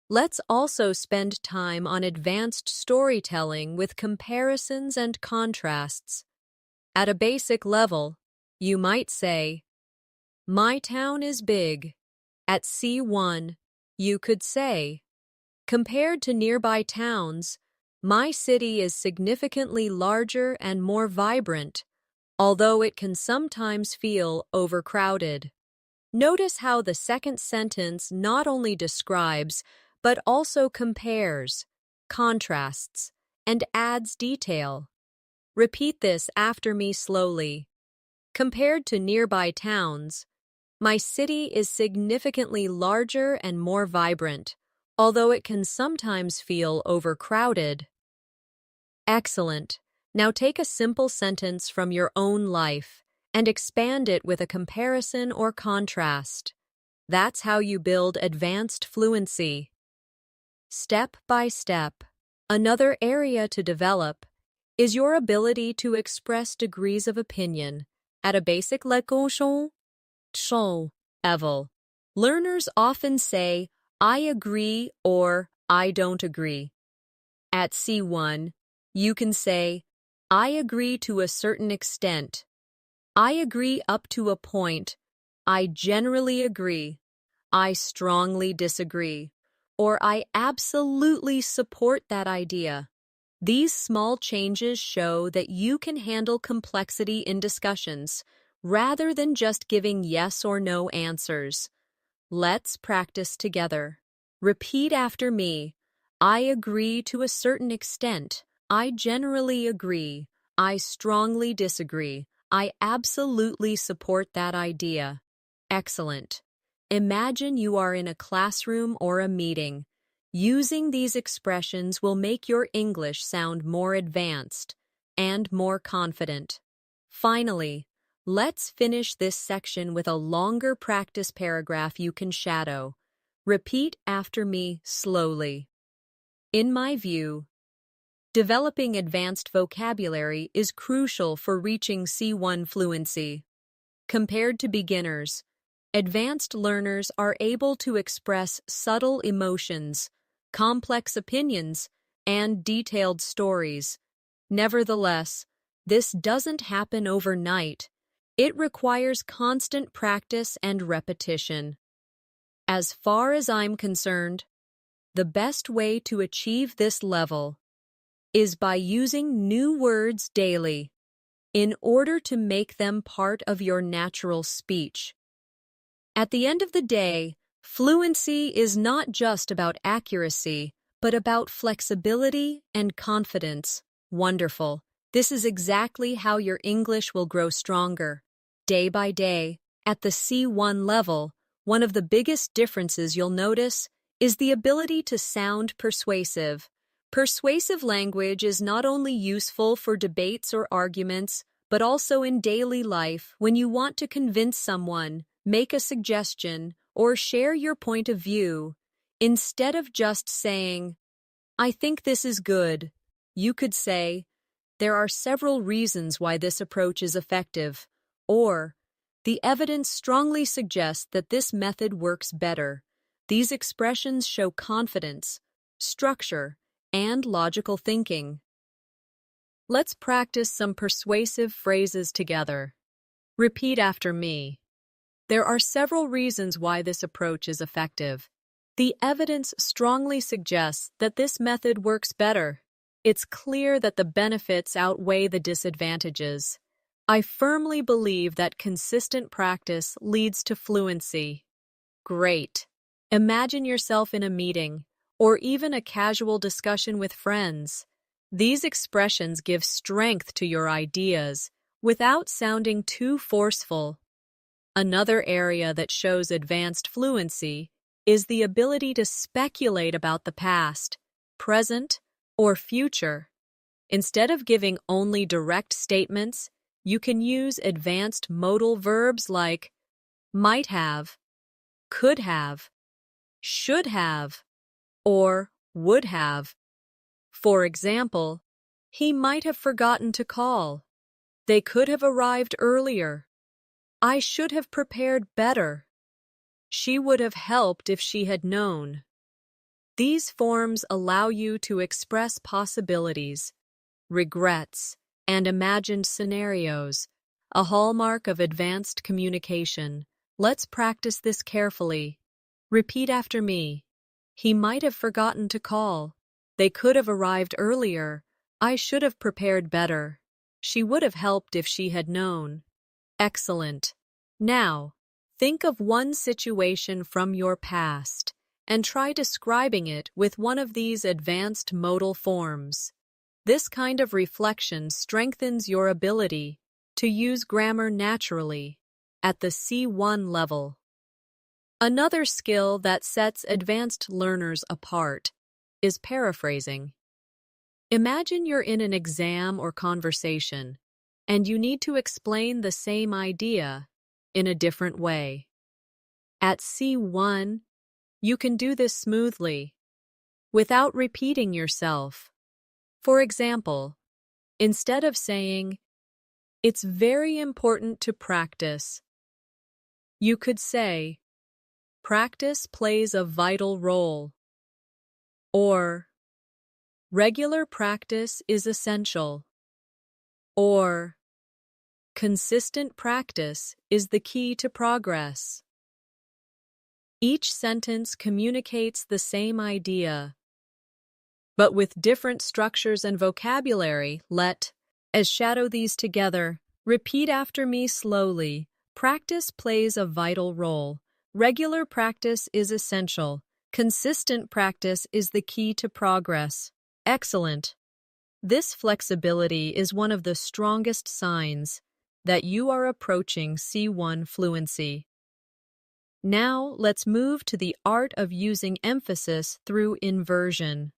Let's also spend time on advanced storytelling with comparisons and contrasts. At a basic level, you might say, my town is big. At C1, you could say, compared to nearby towns, my city is significantly larger and more vibrant, although it can sometimes feel overcrowded. Notice how the second sentence not only describes, but also compares, contrasts, and adds detail. Repeat this after me slowly. Compared to nearby towns, my city is significantly larger and more vibrant, although it can sometimes feel overcrowded. Excellent. Now take a simple sentence from your own life and expand it with a comparison or contrast. That's how you build advanced fluency. Step by step. Another area to develop is your ability to express degrees of opinion at a basic level. Learners often say, I agree or I don't agree. At C1, you can say, I agree to a certain extent. I agree up to a point. I generally agree. I strongly disagree. Or I absolutely support that idea. These small changes show that you can handle complexity in discussions, rather than just giving yes or no answers. Let's practice together. Repeat after me. I agree to a certain extent. I generally agree. I strongly disagree. I absolutely support that idea. Excellent. Imagine you are in a classroom or a meeting. Using these expressions will make your English sound more advanced and more confident. Finally, let's finish this section with a longer practice paragraph you can shadow. Repeat after me slowly. In my view, Developing advanced vocabulary is crucial for reaching C1 fluency. Compared to beginners, advanced learners are able to express subtle emotions, complex opinions, and detailed stories. Nevertheless, this doesn't happen overnight. It requires constant practice and repetition. As far as I'm concerned, the best way to achieve this level is by using new words daily in order to make them part of your natural speech. At the end of the day, fluency is not just about accuracy, but about flexibility and confidence. Wonderful. This is exactly how your English will grow stronger. Day by day, at the C1 level, one of the biggest differences you'll notice is the ability to sound persuasive. Persuasive language is not only useful for debates or arguments, but also in daily life when you want to convince someone, make a suggestion, or share your point of view. Instead of just saying, "I think this is good," you could say, "There are several reasons why this approach is effective," or "The evidence strongly suggests that this method works better." These expressions show confidence, structure, and logical thinking. Let's practice some persuasive phrases together. Repeat after me. There are several reasons why this approach is effective. The evidence strongly suggests that this method works better. It's clear that the benefits outweigh the disadvantages. I firmly believe that consistent practice leads to fluency. Great. Imagine yourself in a meeting, or even a casual discussion with friends. These expressions give strength to your ideas without sounding too forceful. Another area that shows advanced fluency is the ability to speculate about the past, present, or future. Instead of giving only direct statements, you can use advanced modal verbs like might have, could have, should have, or would have. For example, he might have forgotten to call. They could have arrived earlier. I should have prepared better. She would have helped if she had known. These forms allow you to express possibilities, regrets, and imagined scenarios, a hallmark of advanced communication. Let's practice this carefully. Repeat after me. He might have forgotten to call. They could have arrived earlier. I should have prepared better. She would have helped if she had known. Excellent. Now, think of one situation from your past and try describing it with one of these advanced modal forms. This kind of reflection strengthens your ability to use grammar naturally at the C1 level. Another skill that sets advanced learners apart is paraphrasing. Imagine you're in an exam or conversation, and you need to explain the same idea in a different way. At C1, you can do this smoothly, without repeating yourself. For example, instead of saying, "It's very important to practice," you could say, "Practice plays a vital role," or "Regular practice is essential," or "Consistent practice is the key to progress." Each sentence communicates the same idea, but with different structures and vocabulary. Let's shadow these together. Repeat after me slowly. Practice plays a vital role. Regular practice is essential. Consistent practice is the key to progress. Excellent. This flexibility is one of the strongest signs that you are approaching C1 fluency. Now, let's move to the art of using emphasis through inversion.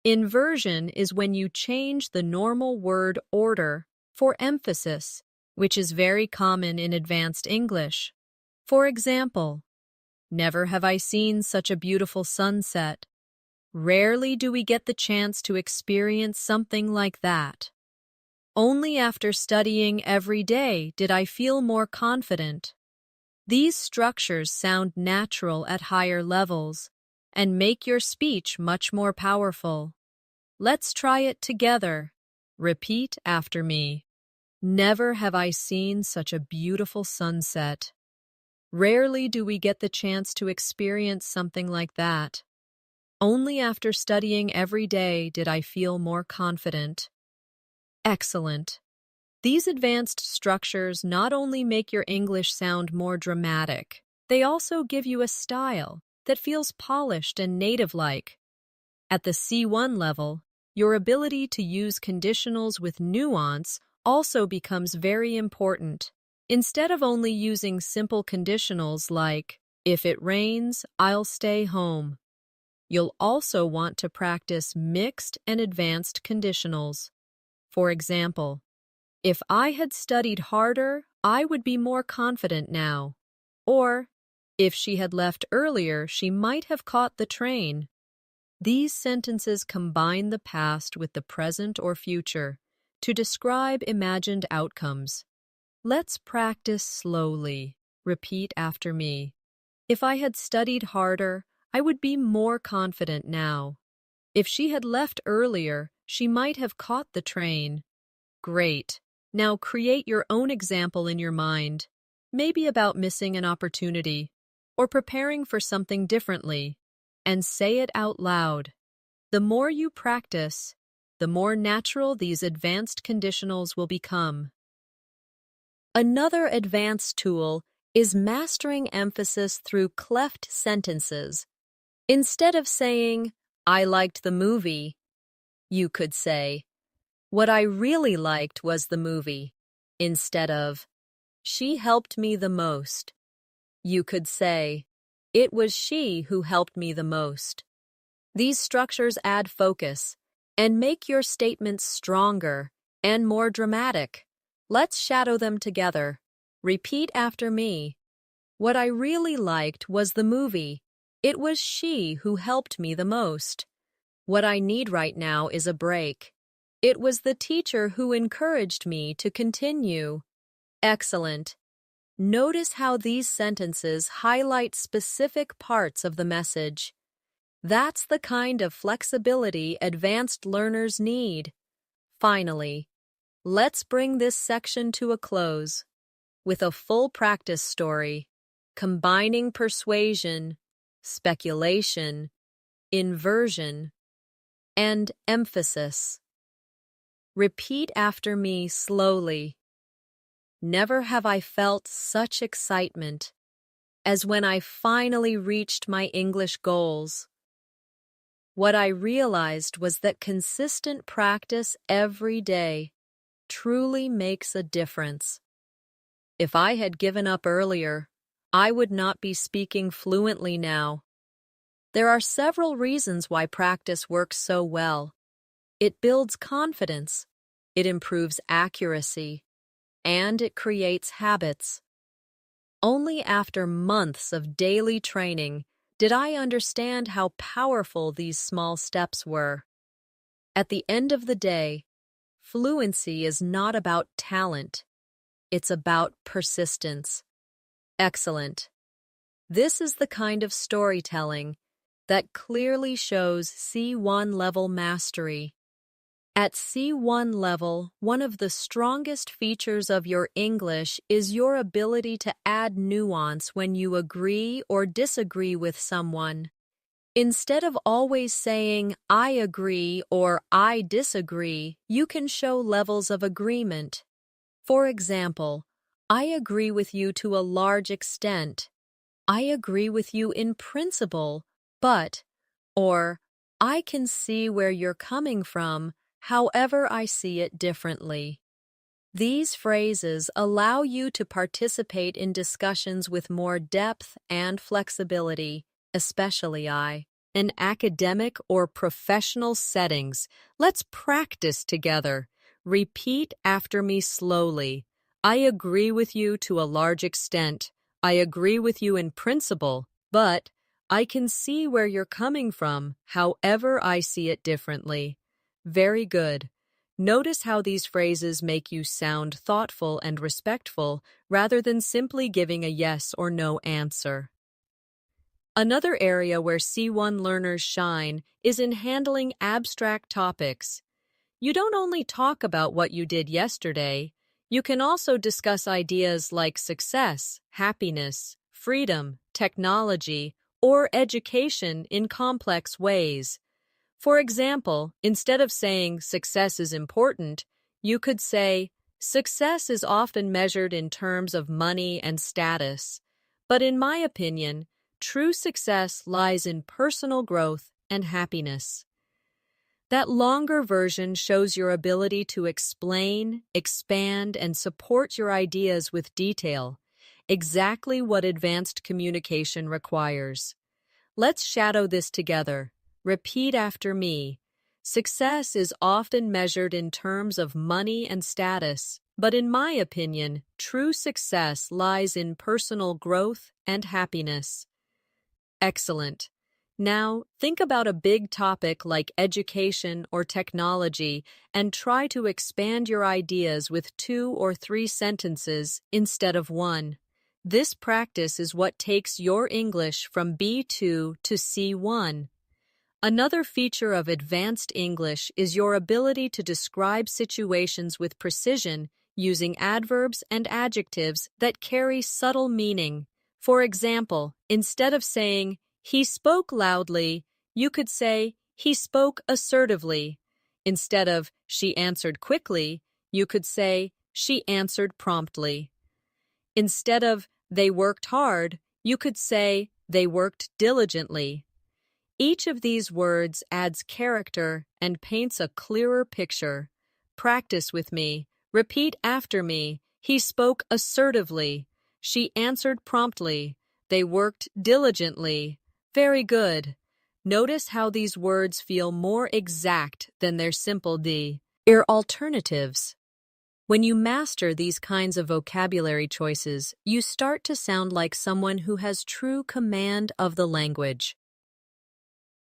Inversion is when you change the normal word order for emphasis, which is very common in advanced English. For example, "Never have I seen such a beautiful sunset." Rarely do we get the chance to experience something like that. Only after studying every day did I feel more confident. These structures sound natural at higher levels and make your speech much more powerful. Let's try it together. Repeat after me. Never have I seen such a beautiful sunset. Rarely do we get the chance to experience something like that. Only after studying every day did I feel more confident. Excellent. These advanced structures not only make your English sound more dramatic, they also give you a style that feels polished and native-like. At the C1 level, your ability to use conditionals with nuance also becomes very important. Instead of only using simple conditionals like, if it rains, I'll stay home, you'll also want to practice mixed and advanced conditionals. For example, if I had studied harder, I would be more confident now. Or, if she had left earlier, she might have caught the train. These sentences combine the past with the present or future to describe imagined outcomes. Let's practice slowly. Repeat after me. If I had studied harder, I would be more confident now. If she had left earlier, she might have caught the train. Great. Now create your own example in your mind, maybe about missing an opportunity or preparing for something differently, and say it out loud. The more you practice, the more natural these advanced conditionals will become. Another advanced tool is mastering emphasis through cleft sentences. Instead of saying, I liked the movie, you could say, what I really liked was the movie. Instead of, she helped me the most, you could say, it was she who helped me the most. These structures add focus and make your statements stronger and more dramatic. Let's shadow them together. Repeat after me. What I really liked was the movie. It was she who helped me the most. What I need right now is a break. It was the teacher who encouraged me to continue. Excellent. Notice how these sentences highlight specific parts of the message. That's the kind of flexibility advanced learners need. Finally, let's bring this section to a close with a full practice story, combining persuasion, speculation, inversion, and emphasis. Repeat after me slowly. Never have I felt such excitement as when I finally reached my English goals. What I realized was that consistent practice every day truly makes a difference. If I had given up earlier, I would not be speaking fluently now. There are several reasons why practice works so well. It builds confidence, it improves accuracy, and it creates habits. Only after months of daily training did I understand how powerful these small steps were. At the end of the day, fluency is not about talent. It's about persistence. Excellent. This is the kind of storytelling that clearly shows C1 level mastery. At C1 level, one of the strongest features of your English is your ability to add nuance when you agree or disagree with someone. Instead of always saying, I agree or I disagree, you can show levels of agreement. For example, I agree with you to a large extent. I agree with you in principle, but, or, I can see where you're coming from, however I see it differently. These phrases allow you to participate in discussions with more depth and flexibility, especially in academic or professional settings. Let's practice together. Repeat after me slowly. I agree with you to a large extent. I agree with you in principle, but, I can see where you're coming from, however I see it differently. Very good. Notice how these phrases make you sound thoughtful and respectful rather than simply giving a yes or no answer. Another area where C1 learners shine is in handling abstract topics. You don't only talk about what you did yesterday, you can also discuss ideas like success, happiness, freedom, technology, or education in complex ways. For example, instead of saying success is important, you could say success is often measured in terms of money and status. But in my opinion, true success lies in personal growth and happiness. That longer version shows your ability to explain, expand, and support your ideas with detail, exactly what advanced communication requires. Let's shadow this together. Repeat after me. Success is often measured in terms of money and status, but in my opinion, true success lies in personal growth and happiness. Excellent. Now, think about a big topic like education or technology and try to expand your ideas with 2 or 3 sentences instead of one. This practice is what takes your English from B2 to C1. Another feature of advanced English is your ability to describe situations with precision using adverbs and adjectives that carry subtle meaning. For example, instead of saying, "He spoke loudly," you could say, "He spoke assertively." Instead of, "She answered quickly," you could say, "She answered promptly." Instead of, "They worked hard," you could say, "They worked diligently." Each of these words adds character and paints a clearer picture. Practice with me. Repeat after me. He spoke assertively. She answered promptly. They worked diligently. Very good. Notice how these words feel more exact than their simple D. Alternatives. When you master these kinds of vocabulary choices, you start to sound like someone who has true command of the language.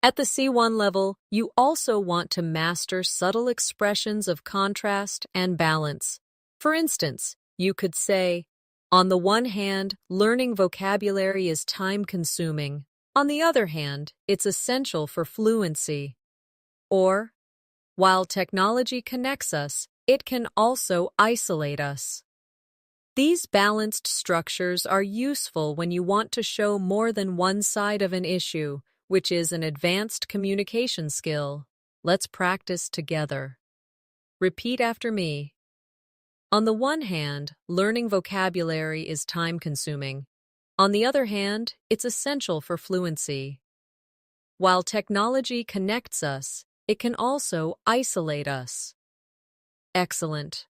At the C1 level, you also want to master subtle expressions of contrast and balance. For instance, you could say, "On the one hand, learning vocabulary is time-consuming. On the other hand, it's essential for fluency." Or, "While technology connects us, it can also isolate us." These balanced structures are useful when you want to show more than one side of an issue, which is an advanced communication skill. Let's practice together. Repeat after me. On the one hand, learning vocabulary is time-consuming. On the other hand, it's essential for fluency. While technology connects us, it can also isolate us. Excellent.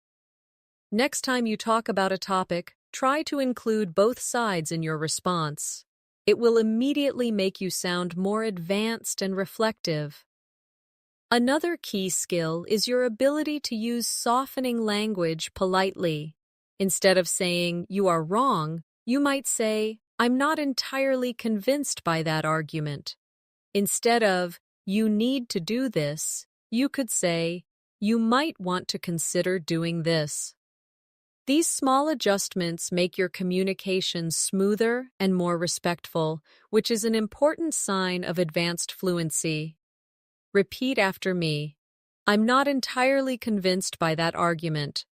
Next time you talk about a topic, try to include both sides in your response. It will immediately make you sound more advanced and reflective. Another key skill is your ability to use softening language politely. Instead of saying, "You are wrong," you might say, "I'm not entirely convinced by that argument." Instead of, "You need to do this," you could say, "You might want to consider doing this." These small adjustments make your communication smoother and more respectful, which is an important sign of advanced fluency. Repeat after me. I'm not entirely convinced by that argument.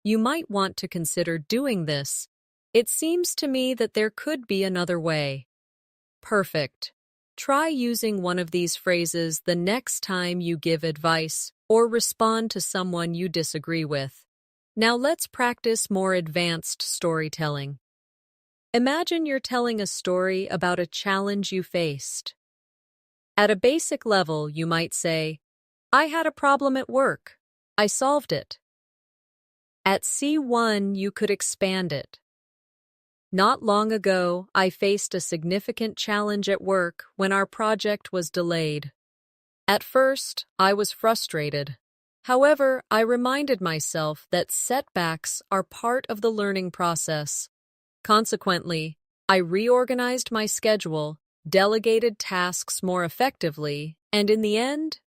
You might want to consider doing this. It seems to me that there could be another way. Perfect. Try using one of these phrases the next time you give advice or respond to someone you disagree with. Now let's practice more advanced storytelling. Imagine you're telling a story about a challenge you faced. At a basic level, you might say, "I had a problem at work. I solved it." At C1, you could expand it. "Not long ago, I faced a significant challenge at work when our project was delayed. At first, I was frustrated. However, I reminded myself that setbacks are part of the learning process. Consequently, I reorganized my schedule, delegated tasks more effectively, and in the end,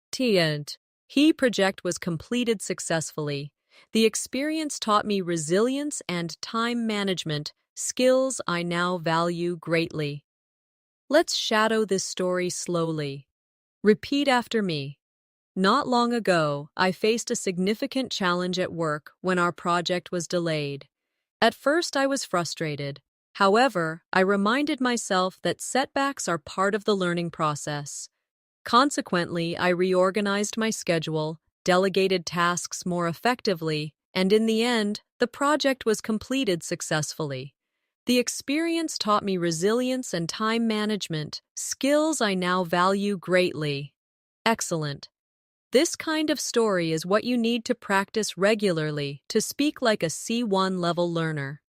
he project was completed successfully. The experience taught me resilience and time management, skills I now value greatly. Let's shadow this story slowly. Repeat after me. Not long ago, I faced a significant challenge at work when our project was delayed. At first, I was frustrated. However, I reminded myself that setbacks are part of the learning process. Consequently, I reorganized my schedule, delegated tasks more effectively, and in the end, the project was completed successfully. The experience taught me resilience and time management, skills I now value greatly. Excellent. This kind of story is what you need to practice regularly to speak like a C1 level learner.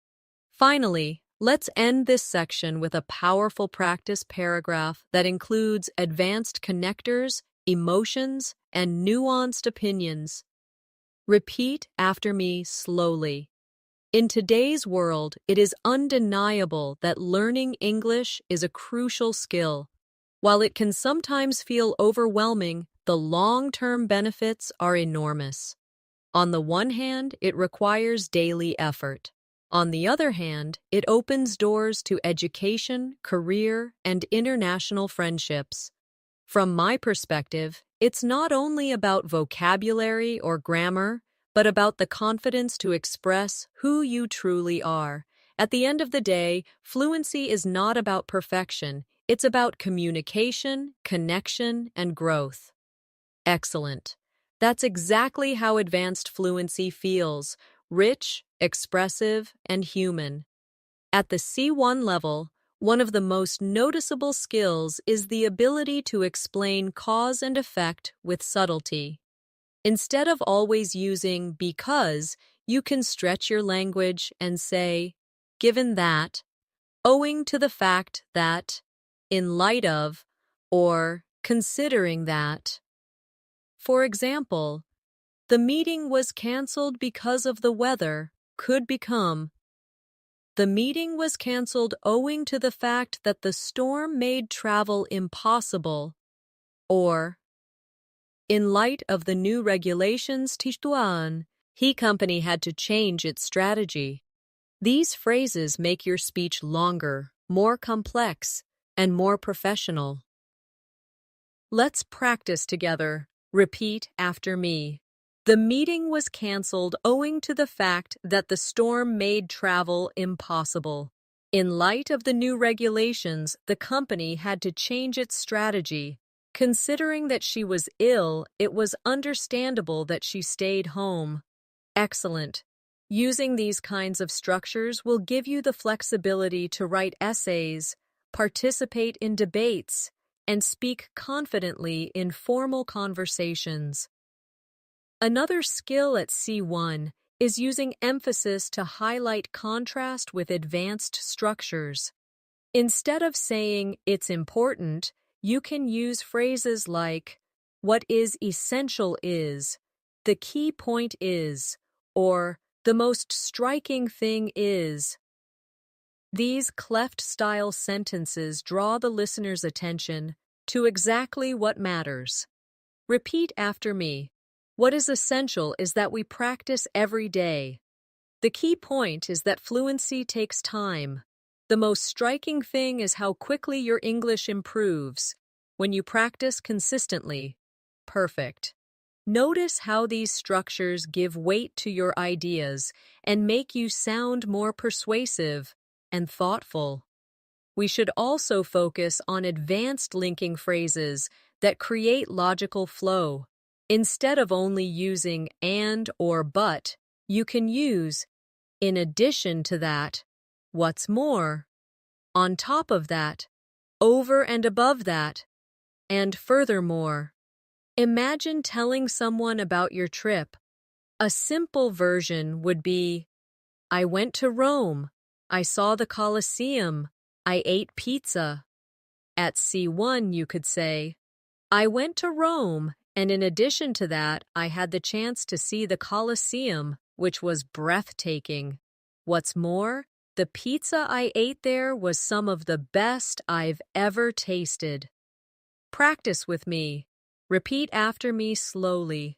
Finally, let's end this section with a powerful practice paragraph that includes advanced connectors, emotions, and nuanced opinions. Repeat after me slowly. In today's world, it is undeniable that learning English is a crucial skill. While it can sometimes feel overwhelming, the long-term benefits are enormous. On the one hand, it requires daily effort. On the other hand, it opens doors to education, career, and international friendships. From my perspective, it's not only about vocabulary or grammar, but about the confidence to express who you truly are. At the end of the day, fluency is not about perfection. It's about communication, connection, and growth. Excellent. That's exactly how advanced fluency feels: rich, expressive, and human. At the C1 level, one of the most noticeable skills is the ability to explain cause and effect with subtlety. Instead of always using because, you can stretch your language and say, given that, owing to the fact that, in light of, or considering that. For example, the meeting was canceled because of the weather could become, the meeting was canceled owing to the fact that the storm made travel impossible, or, in light of the new regulations, he company had to change its strategy. These phrases make your speech longer, more complex, and more professional. Let's practice together. Repeat after me. The meeting was canceled owing to the fact that the storm made travel impossible. In light of the new regulations, the company had to change its strategy. Considering that she was ill, it was understandable that she stayed home. Excellent. Using these kinds of structures will give you the flexibility to write essays, participate in debates, and speak confidently in formal conversations. Another skill at C1 is using emphasis to highlight contrast with advanced structures. Instead of saying it's important, you can use phrases like, what is essential is, the key point is, or the most striking thing is. These cleft-style sentences draw the listener's attention to exactly what matters. Repeat after me. What is essential is that we practice every day. The key point is that fluency takes time. The most striking thing is how quickly your English improves when you practice consistently. Perfect. Notice how these structures give weight to your ideas and make you sound more persuasive and thoughtful. We should also focus on advanced linking phrases that create logical flow. Instead of only using and or but, you can use in addition to that, what's more, on top of that, over and above that, and furthermore. Imagine telling someone about your trip. A simple version would be, I went to Rome, I saw the Colosseum, I ate pizza. At C1 you could say, I went to Rome, and in addition to that, I had the chance to see the Colosseum, which was breathtaking. What's more, The pizza I ate there was some of the best I've ever tasted. Practice with me. Repeat after me slowly.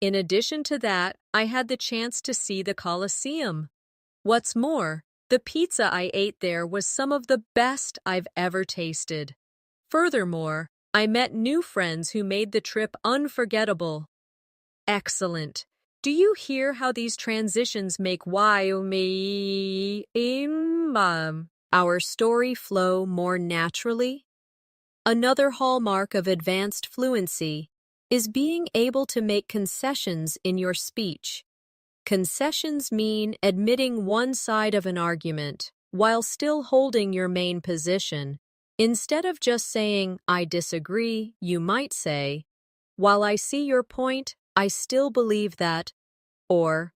In addition to that, I had the chance to see the Colosseum. What's more, the pizza I ate there was some of the best I've ever tasted. Furthermore, I met new friends who made the trip unforgettable. Excellent. Do you hear how these transitions make our story flow more naturally? Another hallmark of advanced fluency is being able to make concessions in your speech. Concessions mean admitting one side of an argument while still holding your main position. Instead of just saying, "I disagree," you might say, "While I see your point, I still believe that," or,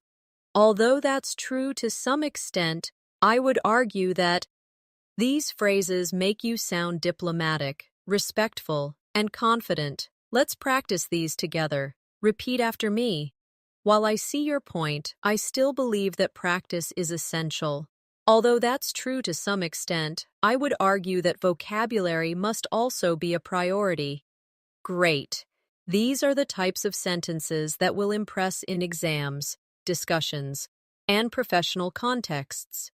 "Although that's true to some extent, I would argue that." These phrases make you sound diplomatic, respectful, and confident. Let's practice these together. Repeat after me. While I see your point, I still believe that practice is essential. Although that's true to some extent, I would argue that vocabulary must also be a priority. Great. These are the types of sentences that will impress in exams, discussions, and professional contexts.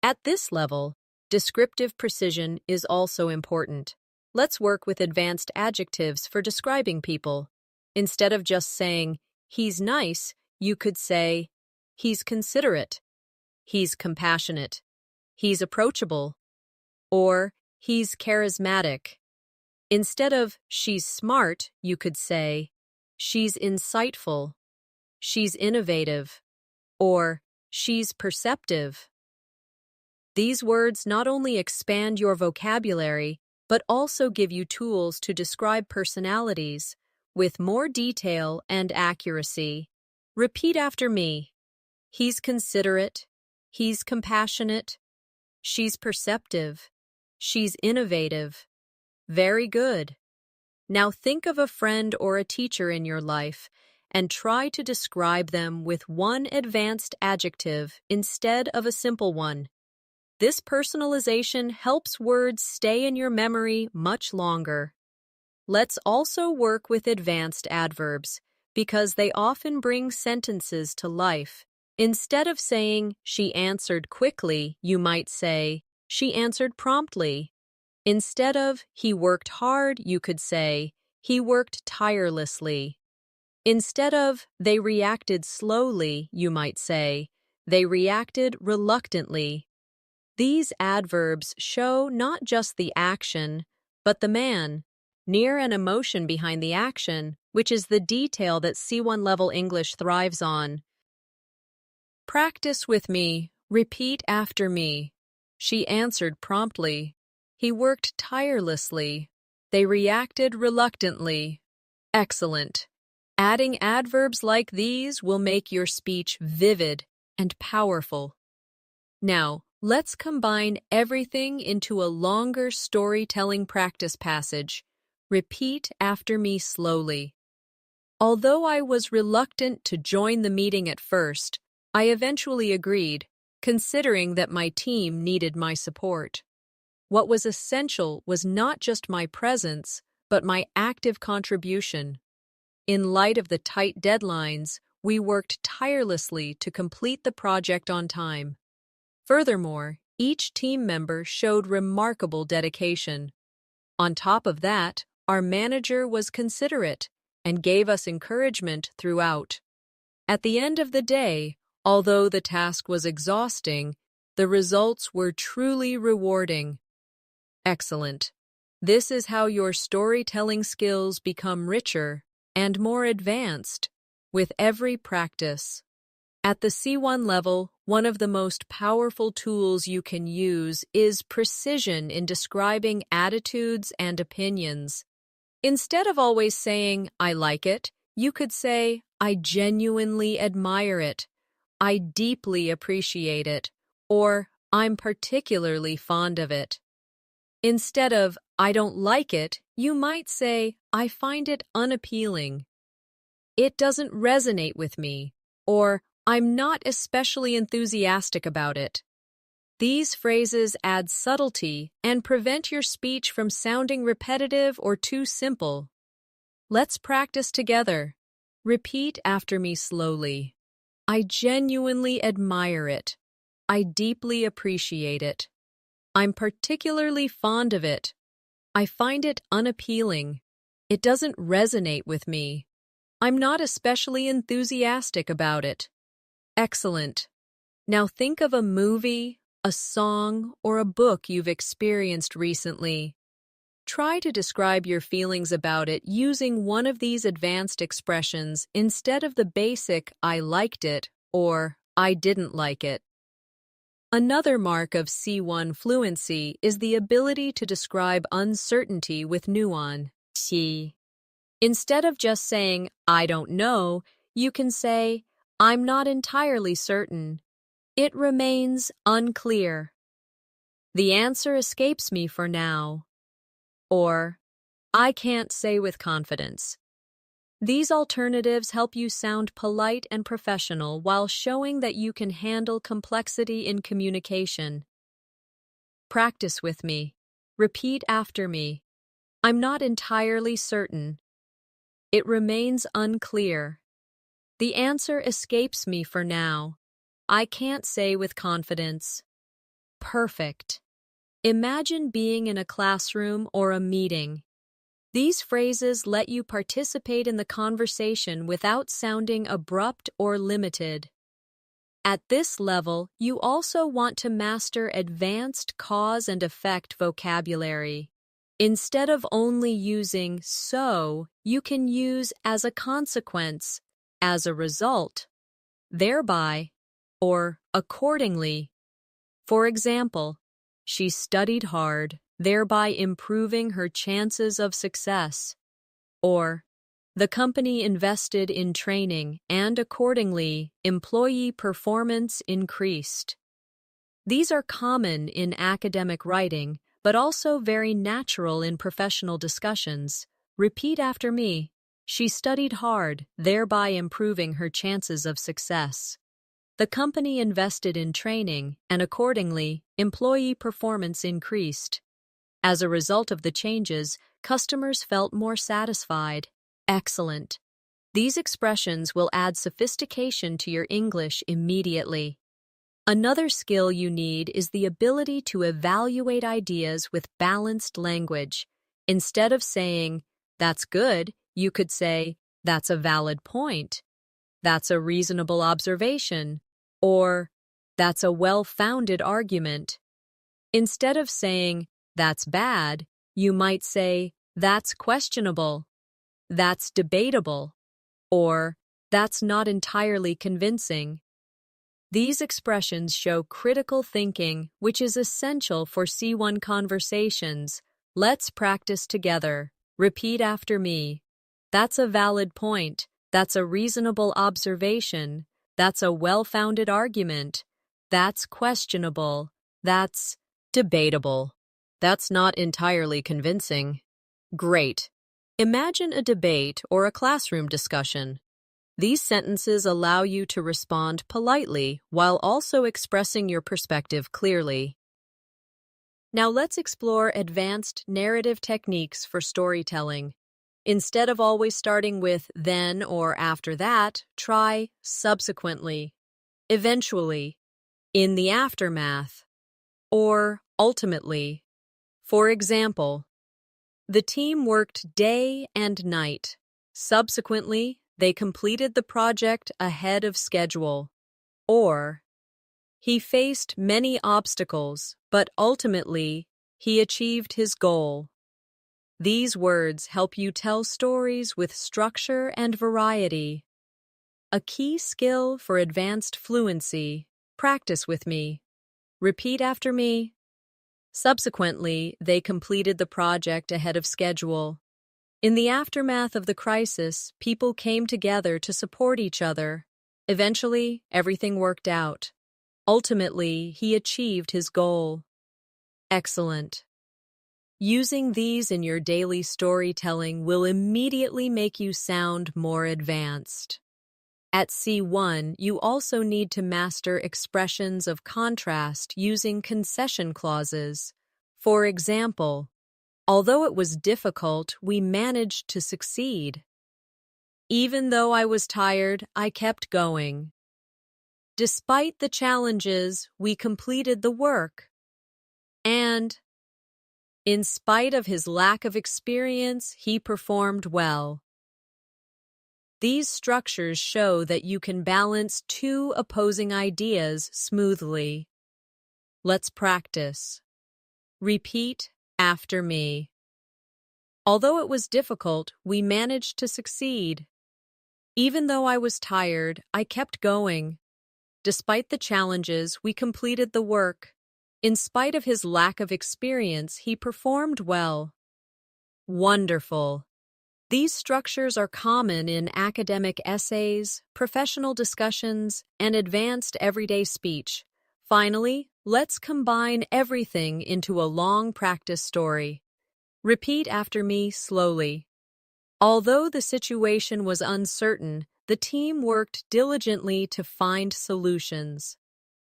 At this level, descriptive precision is also important. Let's work with advanced adjectives for describing people. Instead of just saying, "He's nice," you could say, "He's considerate," "He's compassionate," "He's approachable," or "He's charismatic." Instead of "she's smart," you could say, "She's insightful," "She's innovative," or "She's perceptive." These words not only expand your vocabulary, but also give you tools to describe personalities with more detail and accuracy. Repeat after me. He's considerate. He's compassionate. She's perceptive. She's innovative. Very good. Now think of a friend or a teacher in your life and try to describe them with one advanced adjective instead of a simple one. This personalization helps words stay in your memory much longer. Let's also work with advanced adverbs because they often bring sentences to life. Instead of saying, "She answered quickly," you might say, "She answered promptly." Instead of, "He worked hard," you could say, "He worked tirelessly." Instead of, "They reacted slowly," you might say, "They reacted reluctantly." These adverbs show not just the action, but the man, near an emotion behind the action, which is the detail that C1 level English thrives on. Practice with me. Repeat after me. She answered promptly. He worked tirelessly. They reacted reluctantly. Excellent. Adding adverbs like these will make your speech vivid and powerful. Now, let's combine everything into a longer storytelling practice passage. Repeat after me slowly. Although I was reluctant to join the meeting at first, I eventually agreed, considering that my team needed my support. What was essential was not just my presence, but my active contribution. In light of the tight deadlines, we worked tirelessly to complete the project on time. Furthermore, each team member showed remarkable dedication. On top of that, our manager was considerate and gave us encouragement throughout. At the end of the day, although the task was exhausting, the results were truly rewarding. Excellent. This is how your storytelling skills become richer and more advanced with every practice. At the C1 level, one of the most powerful tools you can use is precision in describing attitudes and opinions. Instead of always saying, "I like it," you could say, "I genuinely admire it," "I deeply appreciate it," or "I'm particularly fond of it." Instead of, "I don't like it," you might say, "I find it unappealing," "It doesn't resonate with me," or "I'm not especially enthusiastic about it." These phrases add subtlety and prevent your speech from sounding repetitive or too simple. Let's practice together. Repeat after me slowly. I genuinely admire it. I deeply appreciate it. I'm particularly fond of it. I find it unappealing. It doesn't resonate with me. I'm not especially enthusiastic about it. Excellent. Now think of a movie, a song, or a book you've experienced recently. Try to describe your feelings about it using one of these advanced expressions instead of the basic "I liked it" or "I didn't like it." Another mark of C1 fluency is the ability to describe uncertainty with nuance. Instead of just saying, "I don't know," you can say, "I'm not entirely certain. It remains unclear. The answer escapes me for now." Or, "I can't say with confidence." These alternatives help you sound polite and professional while showing that you can handle complexity in communication. Practice with me. Repeat after me. I'm not entirely certain. It remains unclear. The answer escapes me for now. I can't say with confidence. Perfect. Imagine being in a classroom or a meeting. These phrases let you participate in the conversation without sounding abrupt or limited. At this level, you also want to master advanced cause and effect vocabulary. Instead of only using "so," you can use "as a consequence," "as a result," "thereby," or "accordingly." For example, she studied hard, thereby improving her chances of success. Or, the company invested in training and accordingly, employee performance increased. These are common in academic writing, but also very natural in professional discussions. Repeat after me. She studied hard, thereby improving her chances of success. The company invested in training, and accordingly, employee performance increased. As a result of the changes, customers felt more satisfied. Excellent. These expressions will add sophistication to your English immediately. Another skill you need is the ability to evaluate ideas with balanced language. Instead of saying, "That's good," you could say, "That's a valid point," "That's a reasonable observation," or "That's a well-founded argument." Instead of saying, "That's bad," you might say, "That's questionable," "That's debatable," or "That's not entirely convincing." These expressions show critical thinking, which is essential for C1 conversations. Let's practice together. Repeat after me. That's a valid point. That's a reasonable observation. That's a well-founded argument. That's questionable. That's debatable. That's not entirely convincing. Great. Imagine a debate or a classroom discussion. These sentences allow you to respond politely while also expressing your perspective clearly. Now let's explore advanced narrative techniques for storytelling. Instead of always starting with "then" or "after that," try "subsequently," "eventually," "in the aftermath," or "ultimately." For example, the team worked day and night. Subsequently, they completed the project ahead of schedule. Or, he faced many obstacles, but ultimately, he achieved his goal. These words help you tell stories with structure and variety. A key skill for advanced fluency. Practice with me. Repeat after me. Subsequently, they completed the project ahead of schedule. In the aftermath of the crisis, people came together to support each other. Eventually, everything worked out. Ultimately, he achieved his goal. Excellent. Using these in your daily storytelling will immediately make you sound more advanced. At C1, you also need to master expressions of contrast using concession clauses. For example, although it was difficult, we managed to succeed. Even though I was tired, I kept going. Despite the challenges, we completed the work. And, in spite of his lack of experience, he performed well. These structures show that you can balance two opposing ideas smoothly. Let's practice. Repeat after me. Although it was difficult, we managed to succeed. Even though I was tired, I kept going. Despite the challenges, we completed the work. In spite of his lack of experience, he performed well. Wonderful. These structures are common in academic essays, professional discussions, and advanced everyday speech. Finally, let's combine everything into a long practice story. Repeat after me slowly. Although the situation was uncertain, the team worked diligently to find solutions.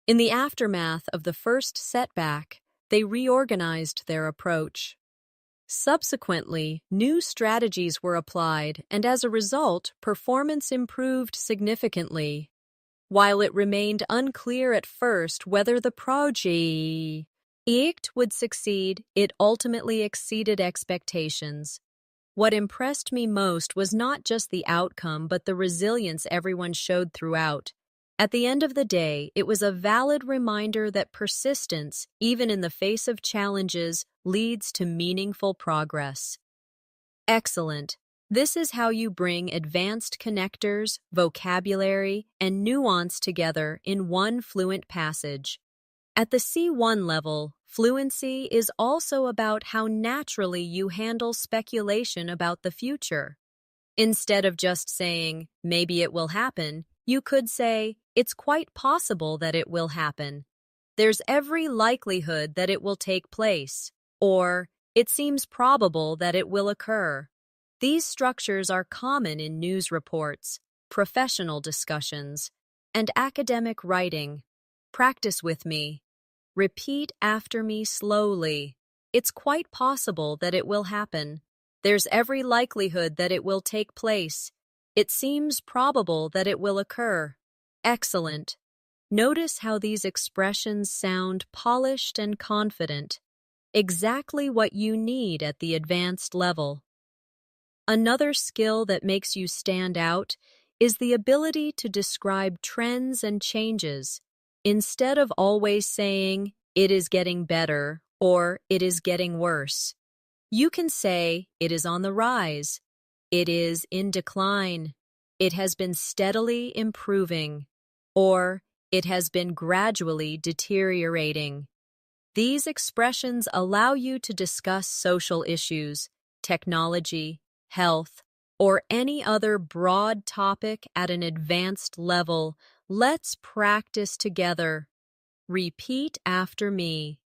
In the aftermath of the first setback, they reorganized their approach. Subsequently, new strategies were applied, and as a result, performance improved significantly. While it remained unclear at first whether the project would succeed, it ultimately exceeded expectations. What impressed me most was not just the outcome, but the resilience everyone showed throughout. At the end of the day, it was a valid reminder that persistence, even in the face of challenges, leads to meaningful progress. Excellent. This is how you bring advanced connectors, vocabulary, and nuance together in one fluent passage. At the C1 level, fluency is also about how naturally you handle speculation about the future. Instead of just saying, maybe it will happen, you could say, it's quite possible that it will happen. There's every likelihood that it will take place. Or, it seems probable that it will occur. These structures are common in news reports, professional discussions, and academic writing. Practice with me. Repeat after me slowly. It's quite possible that it will happen. There's every likelihood that it will take place. It seems probable that it will occur. Excellent. Notice how these expressions sound polished and confident. Exactly what you need at the advanced level. Another skill that makes you stand out is the ability to describe trends and changes. Instead of always saying, it is getting better or it is getting worse, you can say, it is on the rise, it is in decline, it has been steadily improving, or it has been gradually deteriorating. These expressions allow you to discuss social issues, technology, health, or any other broad topic at an advanced level. Let's practice together. Repeat after me.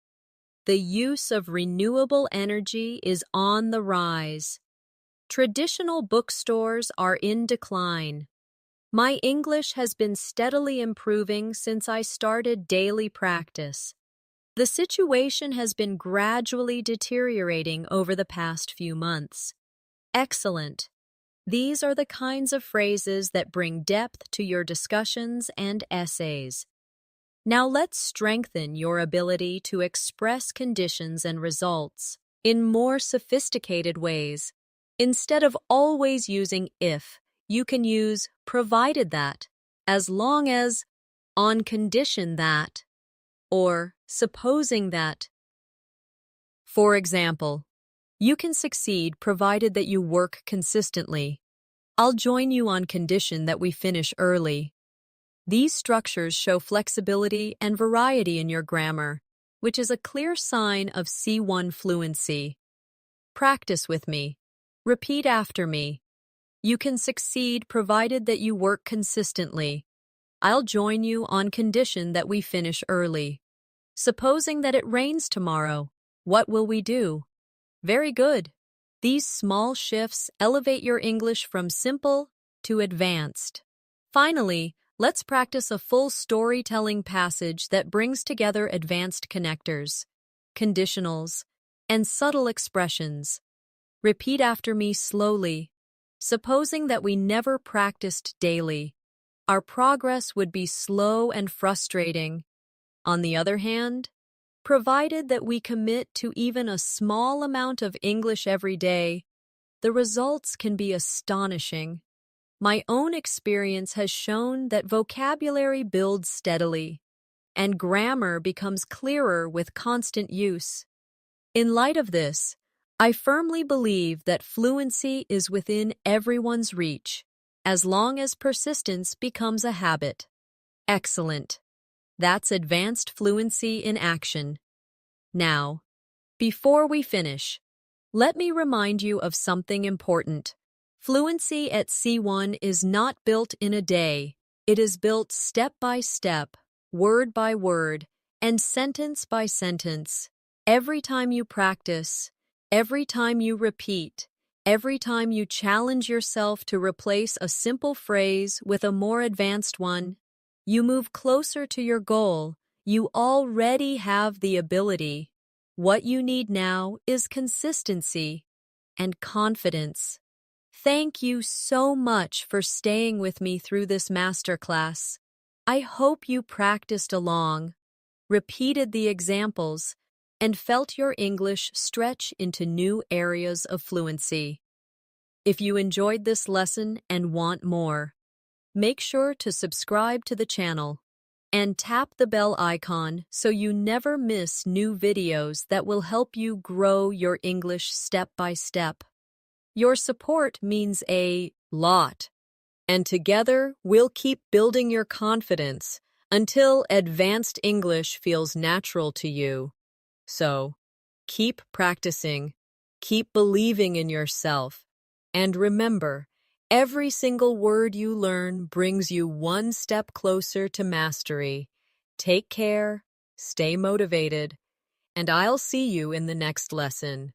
The use of renewable energy is on the rise. Traditional bookstores are in decline. My English has been steadily improving since I started daily practice. The situation has been gradually deteriorating over the past few months. Excellent. These are the kinds of phrases that bring depth to your discussions and essays. Now let's strengthen your ability to express conditions and results in more sophisticated ways. Instead of always using if, you can use provided that, as long as, on condition that, or supposing that. For example, you can succeed provided that you work consistently. I'll join you on condition that we finish early. These structures show flexibility and variety in your grammar, which is a clear sign of C1 fluency. Practice with me. Repeat after me. You can succeed provided that you work consistently. I'll join you on condition that we finish early. Supposing that it rains tomorrow, what will we do? Very good. These small shifts elevate your English from simple to advanced. Finally, let's practice a full storytelling passage that brings together advanced connectors, conditionals, and subtle expressions. Repeat after me slowly. Supposing that we never practiced daily, our progress would be slow and frustrating. On the other hand, provided that we commit to even a small amount of English every day, the results can be astonishing. My own experience has shown that vocabulary builds steadily, and grammar becomes clearer with constant use. In light of this, I firmly believe that fluency is within everyone's reach, as long as persistence becomes a habit. Excellent. That's advanced fluency in action. Now, before we finish, let me remind you of something important. Fluency at C1 is not built in a day. It is built step by step, word by word, and sentence by sentence. Every time you practice, every time you repeat, every time you challenge yourself to replace a simple phrase with a more advanced one, you move closer to your goal. You already have the ability. What you need now is consistency and confidence. Thank you so much for staying with me through this masterclass. I hope you practiced along, repeated the examples, and felt your English stretch into new areas of fluency. If you enjoyed this lesson and want more, make sure to subscribe to the channel and tap the bell icon so you never miss new videos that will help you grow your English step by step. Your support means a lot, and together we'll keep building your confidence until advanced English feels natural to you. So, keep practicing, keep believing in yourself, and remember, every single word you learn brings you one step closer to mastery. Take care, stay motivated, and I'll see you in the next lesson.